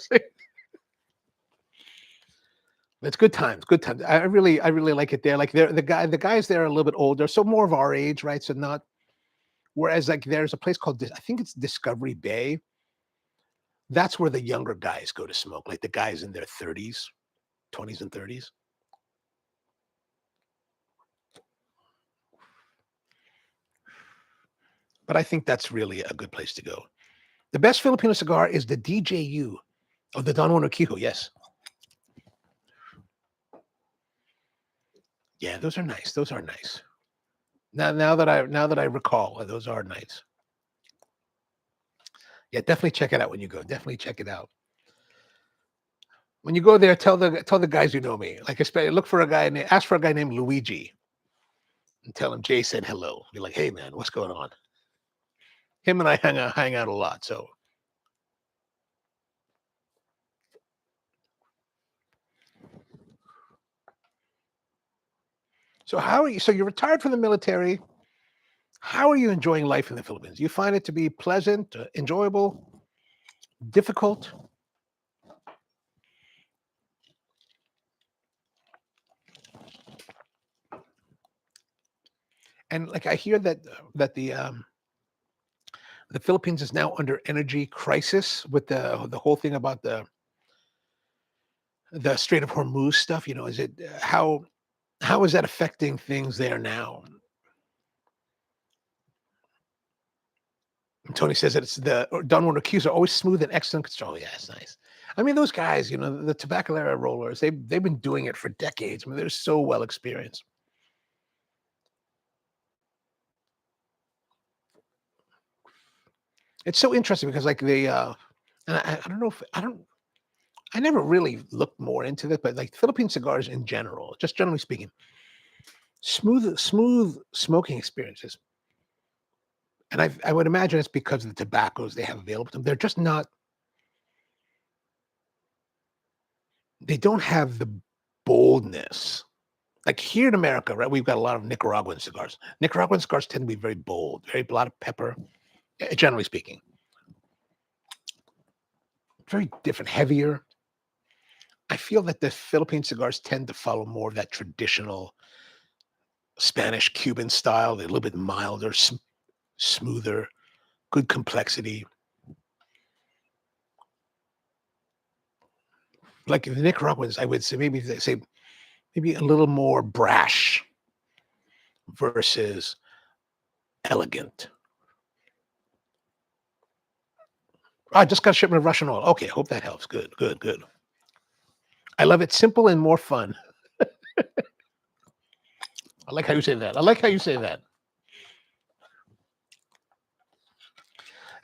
it's good times, good times. I really like it there. Like the guys there are a little bit older, so more of our age, right? So not whereas like there's a place called I think it's Discovery Bay. That's where the younger guys go to smoke, like the guys in their 30s, 20s and 30s. But I think that's really a good place to go. The best Filipino cigar is the DJU of the Don Juan Urquijo. Yes. Yeah, those are nice. Those are nice. Now that I recall, those are nice. Yeah, definitely check it out when you go. Definitely check it out. When you go there, tell the guys you know me. Like, especially look for a guy, ask for a guy named Luigi, and tell him Jay said hello. Be like, hey man, what's going on? Him and I hang out a lot. So how are you? So you're retired from the military. How are you enjoying life in the Philippines? You find it to be pleasant, enjoyable, difficult? And like I hear that the Philippines is now under energy crisis with the whole thing about the Strait of Hormuz stuff. Is it how is that affecting things there now? And Tony says that it's the Don Juan Accused are always smooth and excellent control. Yeah, it's nice. I mean, those guys, the Tabacalera rollers, they've been doing it for decades. I mean, they're so well experienced. It's so interesting because like and I don't know if I never really looked more into this, but like Philippine cigars in general, just generally speaking, smooth smoking experiences. And I would imagine it's because of the tobaccos they have available to them. They're just not. They don't have the boldness. Like here in America, right? We've got a lot of Nicaraguan cigars. Nicaraguan cigars tend to be very bold, very a lot of pepper, generally speaking. Very different, heavier. I feel that the Philippine cigars tend to follow more of that traditional Spanish Cuban style. They're a little bit milder, smoother, good complexity. Like the Nicaraguans, I would say maybe a little more brash versus elegant. I just got a shipment of Russian oil. Okay, hope that helps. Good, good, good. I love it simple and more fun. I like how you say that. I like how you say that.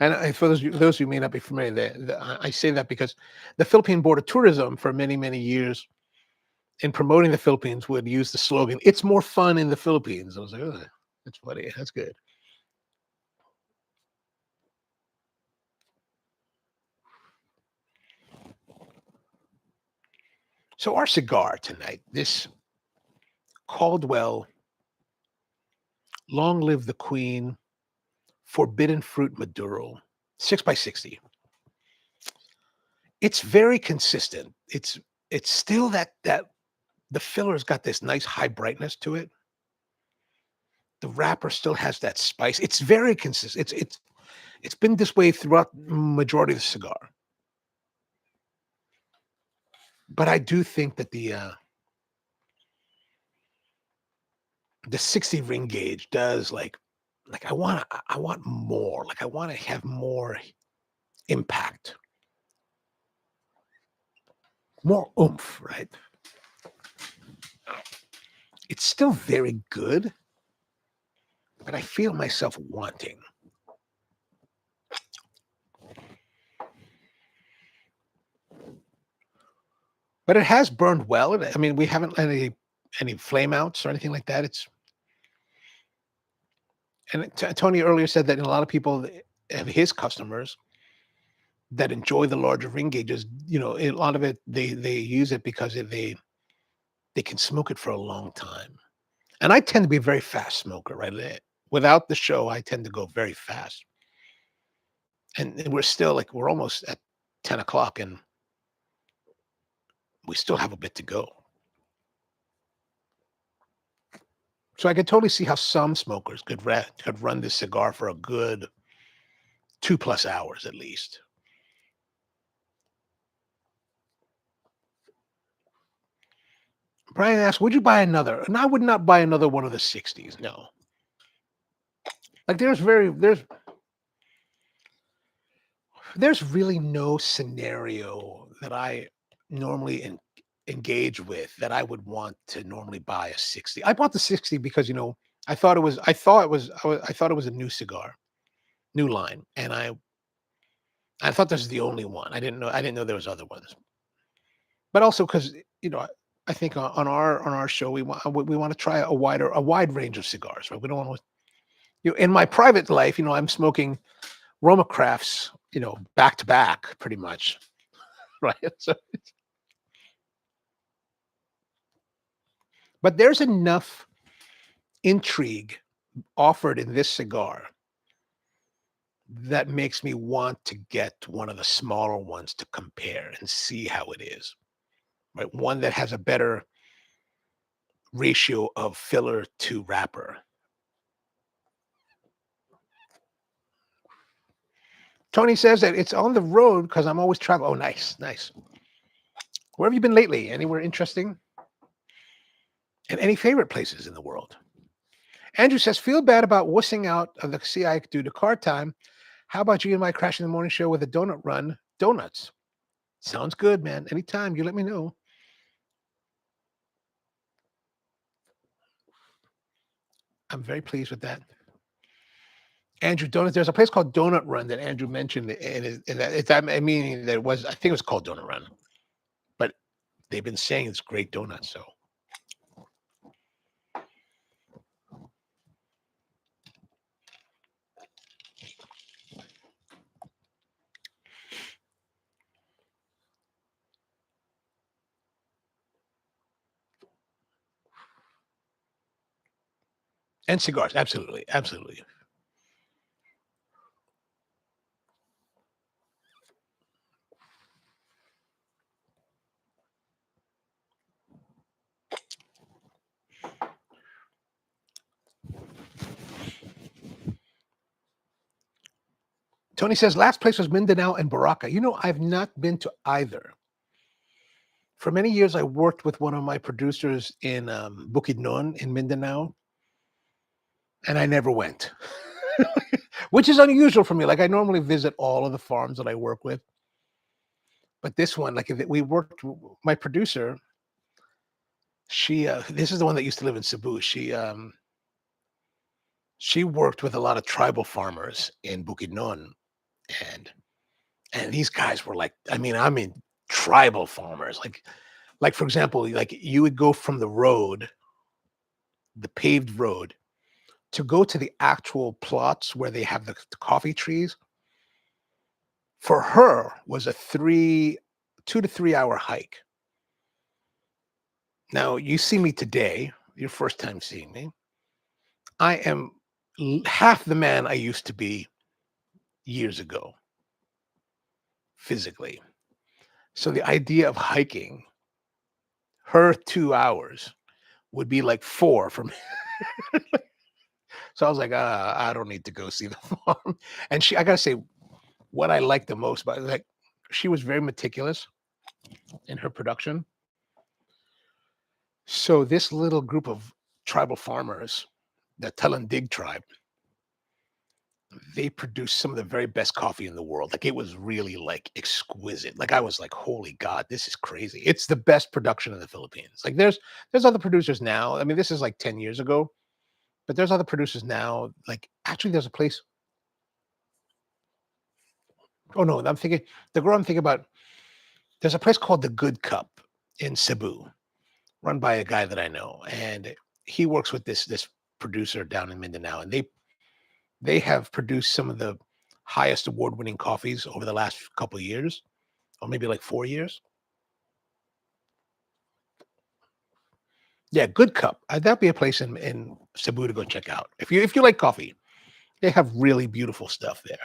And for those who may not be familiar, I say that because the Philippine Board of Tourism for many, many years in promoting the Philippines would use the slogan, "It's more fun in the Philippines." I was like, oh, that's funny. That's good. So our cigar tonight, this Caldwell, Long Live the Queen, Forbidden Fruit Maduro, 6 by 60. It's very consistent. It's still that the filler's got this nice high brightness to it. The wrapper still has that spice. It's very consistent. It's been this way throughout majority of the cigar. But I do think that the 60 ring gauge does like I want more. Like I want to have more impact, more oomph, right? It's still very good, but I feel myself wanting. But it has burned well. I mean, we haven't had any flame outs or anything like that. And Tony earlier said that a lot of people of his customers that enjoy the larger ring gauges, a lot of it they use it because they can smoke it for a long time. And I tend to be a very fast smoker, right? Without the show, I tend to go very fast. And we're still like we're almost at 10 o'clock, and we still have a bit to go. So I could totally see how some smokers could run this cigar for a good 2+ hours at least. Brian asked, "Would you buy another?" And I would not buy another one of the 60s. No, like there's really no scenario that I normally engage with that I would want to normally buy a 60. I bought the 60 because I thought it was a new cigar, new line, and I thought this was the only one. I didn't know there was other ones. But also because I think on our show we want to try a wide range of cigars, right? We don't want to in my private life, I'm smoking Roma Crafts, back to back pretty much, right? So, but there's enough intrigue offered in this cigar that makes me want to get one of the smaller ones to compare and see how it is, right? One that has a better ratio of filler to wrapper. Tony says that it's on the road because I'm always traveling. Oh, nice, nice. Where have you been lately? Anywhere interesting? And any favorite places in the world? Andrew says, feel bad about wussing out of the CI due to car time. How about you and my Crash in the Morning show with a donut run? Donuts. Sounds good, man. Anytime, you let me know. I'm very pleased with that. Andrew, donuts. There's a place called Donut Run that Andrew mentioned, and I mean that it was. I think it was called Donut Run, but they've been saying it's great donuts. So, and cigars, absolutely, absolutely. Tony says last place was Mindanao and Baraka. I've not been to either. For many years, I worked with one of my producers in Bukidnon in Mindanao, and I never went, which is unusual for me. Like I normally visit all of the farms that I work with, but this one, like if we worked, my producer, she, this is the one that used to live in Cebu. She worked with a lot of tribal farmers in Bukidnon, and these guys were like, I mean, tribal farmers, like for example, like you would go from the road, the paved road, to go to the actual plots where they have the coffee trees. For her was a 2 to 3 hour hike. Now you see me today, your first time seeing me. I am half the man I used to be years ago, physically. So the idea of hiking her 2 hours would be like 4 for me. So I was like, I don't need to go see the farm. And I gotta say, what I liked the most about it, like she was very meticulous in her production. So this little group of tribal farmers, the Talandig tribe, they produced some of the very best coffee in the world. Like it was really like exquisite. Like I was like, holy God, this is crazy. It's the best production in the Philippines. Like there's other producers now. I mean, this is like 10 years ago, but there's other producers now. Like actually there's a place. Oh no, I'm thinking the girl I'm thinking about, there's a place called the Good Cup in Cebu, run by a guy that I know. And he works with this producer down in Mindanao. And They have produced some of the highest award-winning coffees over the last couple of years, or maybe like 4 years. Yeah, Good Cup. That'd be a place in Cebu to go check out. If you like coffee, they have really beautiful stuff there.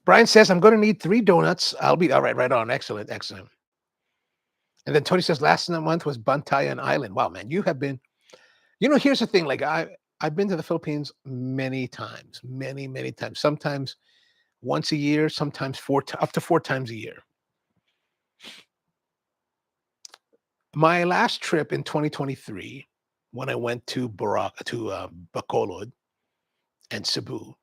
Brian says, I'm going to need 3 donuts. I'll be all right. Right on. Excellent. Excellent. And then Tony says, last month was Bantayan Island. Wow, man, you have been. Here's the thing. Like I've been to the Philippines many times, many times. Sometimes once a year, sometimes up to 4 times a year. My last trip in 2023, when I went to Bacolod and Cebu,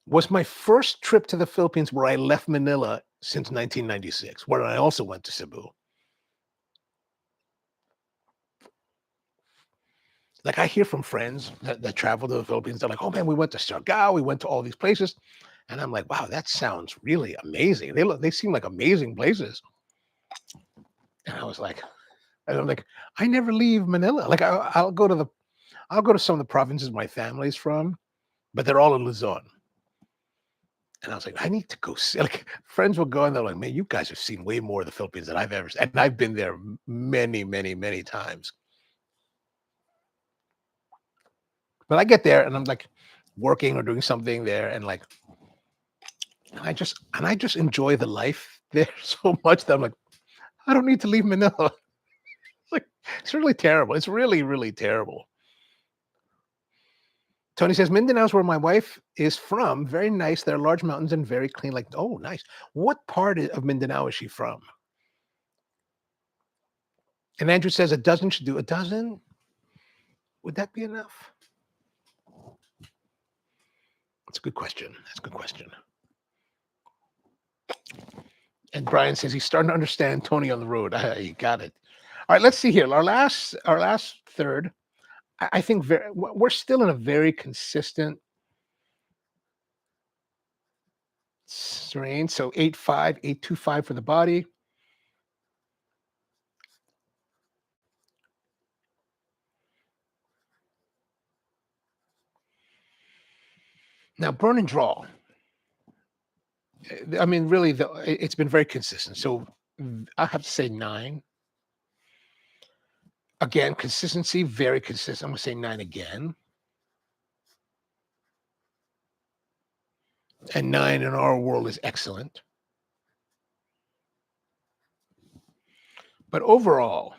was my first trip to the Philippines where I left Manila since 1996, where I also went to Cebu. Like I hear from friends that travel to the Philippines, they're like, "Oh man, we went to Cigar, we went to all these places," and I'm like, "Wow, that sounds really amazing. They seem like amazing places." And I'm like, I never leave Manila. Like I'll go to some of the provinces my family's from, but they're all in Luzon. And I was like, I need to go see. Like friends will go and they're like, man, you guys have seen way more of the Philippines than I've ever seen. And I've been there many times. But I get there and I'm like working or doing something there, and like, and I just enjoy the life there so much that I'm like, I don't need to leave Manila. Like, it's really terrible. It's really terrible. Tony says, Mindanao is where my wife is from. Very nice. There are large mountains and very clean. Like, oh, nice. What part of Mindanao is she from? And Andrew says, a dozen should do. A dozen? Would that be enough? That's a good question. That's a good question. And Brian says he's starting to understand Tony on the road. You got it. All right, let's see here. Our last third. I think we're still in a very consistent range. So 8.5, 8.25 for the body. Now, burn and draw. I mean, really, it's been very consistent. So I have to say 9. Again, consistency, very consistent. I'm going to say 9 again. And 9 in our world is excellent. But overall,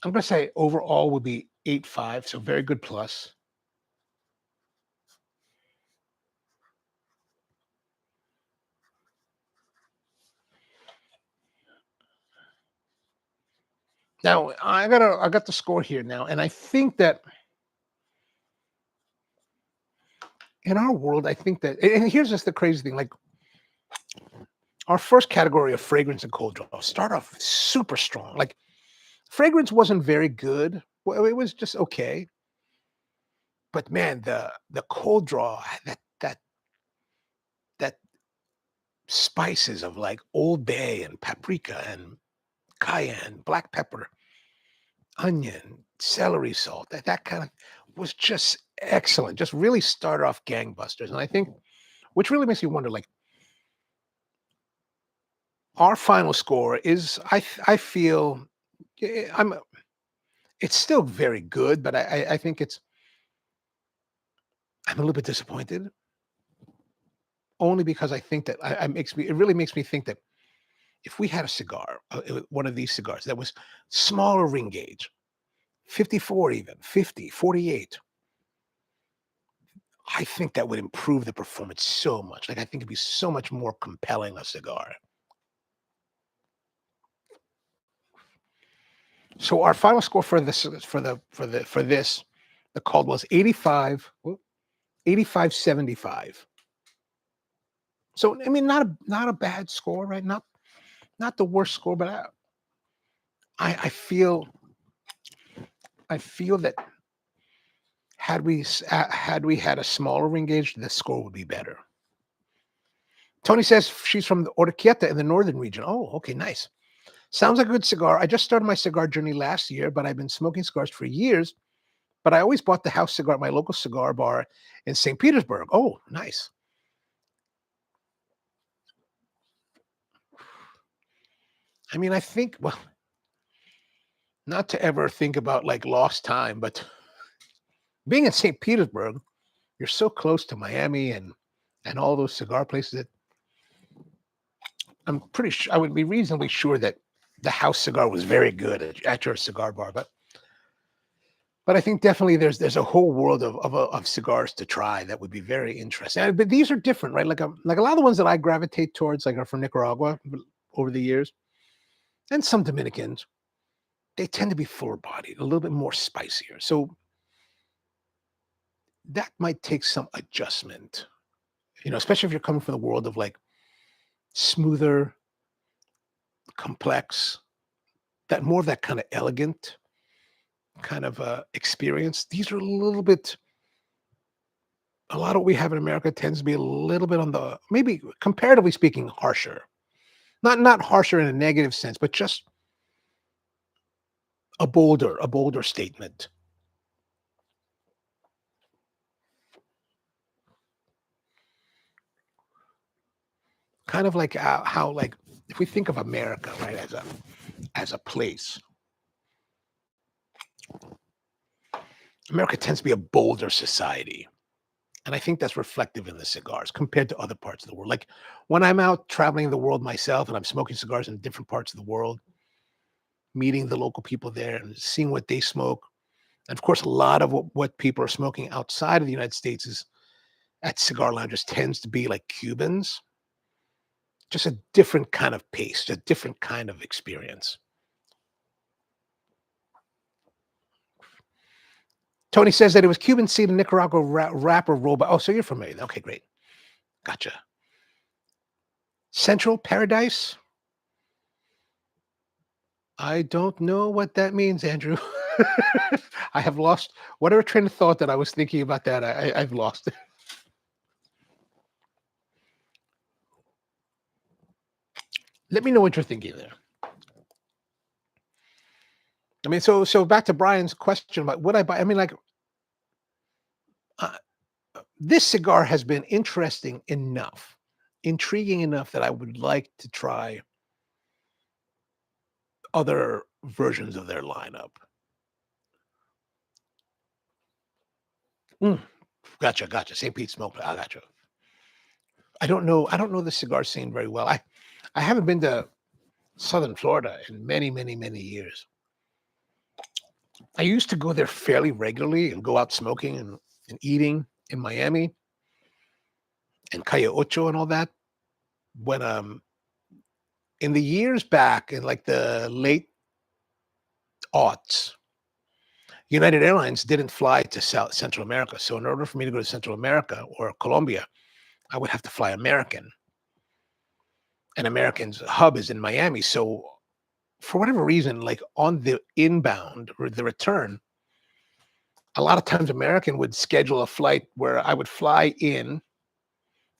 I'm going to say overall would be 8.5. So very good plus. Now I got the score here now, and I think that in our world, I think that, and here's just the crazy thing, like our first category of fragrance and cold draw start off super strong. Like fragrance wasn't very good. Well, it was just okay. But man, the cold draw, that spices of like Old Bay and paprika and cayenne, black pepper, onion, celery salt, that kind of was just excellent. Just really start off gangbusters. And I think, which really makes me wonder, like our final score is, I feel it's still very good, but I think I'm a little bit disappointed, only because I think that it really makes me think that if we had a cigar, one of these cigars that was smaller ring gauge, 54 even, 50, 48, I think that would improve the performance so much. Like I think it'd be so much more compelling a cigar. So our final score for this the Caldwell is 85, 85.75. So I mean, not a bad score, right? Not the worst score, but I feel that had we had a smaller ring gauge, the score would be better. Tony says she's from the Orquieta in the northern region. Oh, okay, nice. Sounds like a good cigar. I just started my cigar journey last year, but I've been smoking cigars for years. But I always bought the house cigar at my local cigar bar in St. Petersburg. Oh, nice. I mean, I think, well, not to ever think about like lost time, but being in St. Petersburg, you're so close to Miami and all those cigar places that I'm pretty sure I would be reasonably sure that the house cigar was very good at your cigar bar. But I think definitely there's a whole world of cigars to try that would be very interesting. But these are different, right? Like a lot of the ones that I gravitate towards, like are from Nicaragua over the years, and some Dominicans. They tend to be fuller bodied, a little bit more spicier. So that might take some adjustment, especially if you're coming from the world of like smoother, complex, that more of that kind of elegant kind of experience. These are a lot of what we have in America tends to be a little bit on the, maybe comparatively speaking, harsher. Not harsher in a negative sense, but just a bolder statement. Kind of like how like if we think of America, right, as a place, America tends to be a bolder society. And I think that's reflective in the cigars compared to other parts of the world. Like when I'm out traveling the world myself and I'm smoking cigars in different parts of the world, meeting the local people there and seeing what they smoke. And of course, a lot of what people are smoking outside of the United States is at cigar lounges tends to be like Cubans, just a different kind of pace, a different kind of experience. Tony says that it was Cuban seed and Nicaragua rapper robot. Oh, so you're familiar. Okay, great. Gotcha. Central Paradise. I don't know what that means, Andrew. I have lost whatever train of thought that I was thinking about that. I've lost it. Let me know what you're thinking there. I mean, so back to Brian's question about would I buy? I mean, like uh, this cigar has been interesting enough, intriguing enough that I would like to try other versions of their lineup. Mm, gotcha. St. Pete Smoke. I gotcha. I don't know the cigar scene very well. I haven't been to Southern Florida in many, many, many years. I used to go there fairly regularly and go out smoking and eating in Miami and Calle Ocho and all that. When in the years back in like the late aughts, United Airlines didn't fly to South Central America. So in order for me to go to Central America or Colombia, I would have to fly American. And American's hub is in Miami. So for whatever reason, like on the inbound or the return, a lot of times American would schedule a flight where I would fly in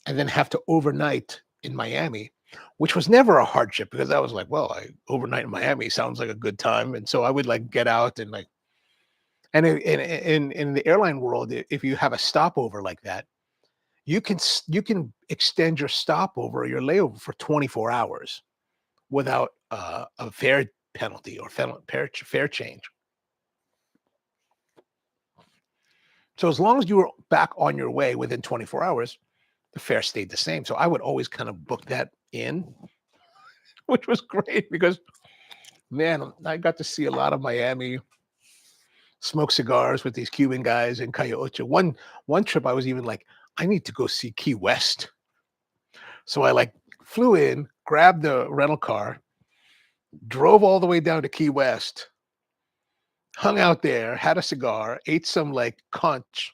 and then have to overnight in Miami, which was never a hardship because I was like, well, I overnight in Miami sounds like a good time. And so I would like get out and like, and in the airline world, if you have a stopover like that, you can extend your stopover or your layover for 24 hours without a fare penalty or fare change. So as long as you were back on your way within 24 hours, the fare stayed the same. So I would always kind of book that in, which was great because man, I got to see a lot of Miami, smoke cigars with these Cuban guys in Calle Ocho. One trip I was even like, I need to go see Key West. So I like flew in, grabbed the rental car, drove all the way down to Key West, hung out there, had a cigar, ate some like conch,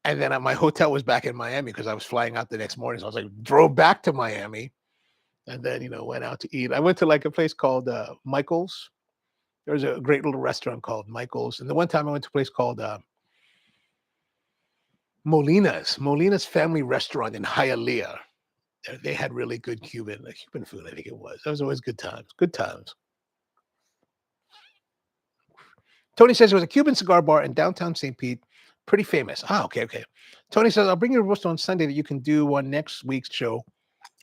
and then my hotel was back in Miami because I was flying out the next morning. So I was like, drove back to Miami, and then went out to eat. I went to like a place called Michael's. There's a great little restaurant called Michael's, and the one time I went to a place called Molina's Family Restaurant in Hialeah. They had really good Cuban food, I think it was. That was always good times. Good times. Tony says it was a Cuban cigar bar in downtown St. Pete. Pretty famous. Ah, okay, okay. Tony says, I'll bring you a roast on Sunday that you can do on next week's show.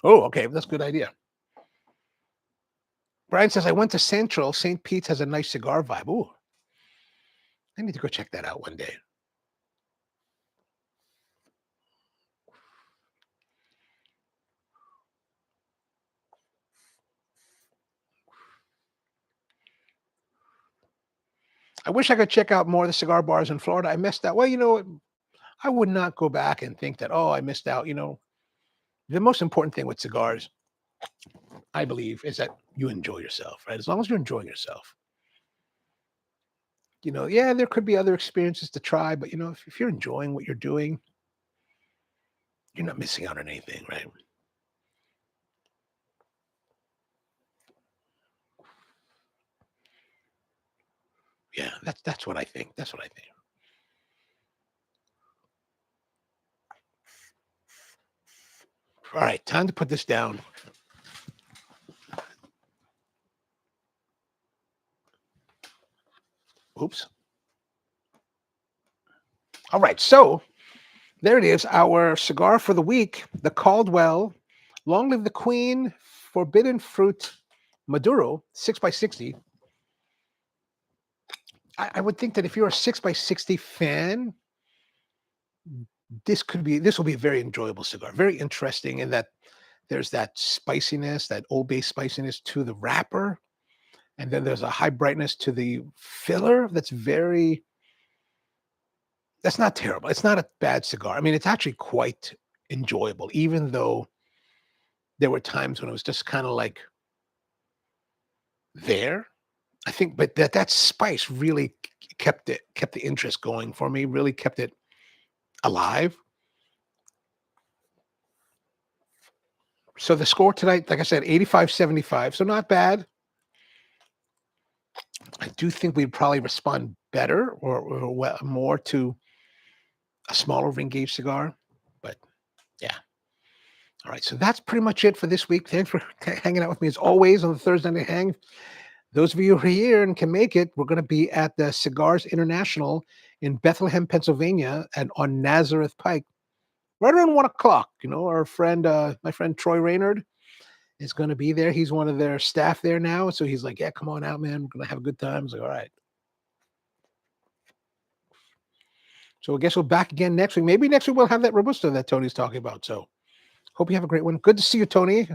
Oh, okay. That's a good idea. Brian says, I went to Central. St. Pete's has a nice cigar vibe. Ooh, I need to go check that out one day. I wish I could check out more of the cigar bars in Florida. I missed out. Well, you know what? I would not go back and think that, oh, I missed out. You know, the most important thing with cigars, I believe, is that you enjoy yourself, right? As long as you're enjoying yourself. You know, yeah, there could be other experiences to try, but you know, if you're enjoying what you're doing, you're not missing out on anything, right? Yeah, that's what I think. That's what I think. All right, time to put this down. Oops. All right, so there it is, our cigar for the week, the Caldwell, Long Live the Queen, Forbidden Fruit Maduro, 6x60. I would think that if you're a 6x60 fan, this will be a very enjoyable cigar, very interesting in that there's that spiciness, that Old Bay spiciness to the wrapper, and then there's a high brightness to the filler that's not terrible. It's not a bad cigar. I mean, it's actually quite enjoyable, even though there were times when it was just kind of like there. I think, but that spice really kept the interest going for me, really kept it alive. So the score tonight, like I said, 85-75. So not bad. I do think we'd probably respond better or more to a smaller ring gauge cigar. But yeah. All right. So that's pretty much it for this week. Thanks for hanging out with me as always on the Thursday Night Hang. Those of you who are here and can make it, we're going to be at the Cigars International in Bethlehem, Pennsylvania, and on Nazareth Pike, right around 1 o'clock. You know, our friend, my friend Troy Raynard, is going to be there. He's one of their staff there now, so he's like, "Yeah, come on out, man. We're going to have a good time." I was like, "All right." So I guess we'll back again next week. Maybe next week we'll have that Robusto that Tony's talking about. So hope you have a great one. Good to see you, Tony,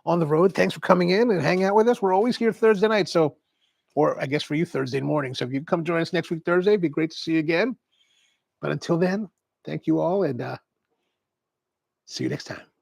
on the road. Thanks for coming in and hanging out with us. We're always here Thursday night, so. Or I guess for you, Thursday morning. So if you come join us next week, Thursday, it'd be great to see you again. But until then, thank you all and see you next time.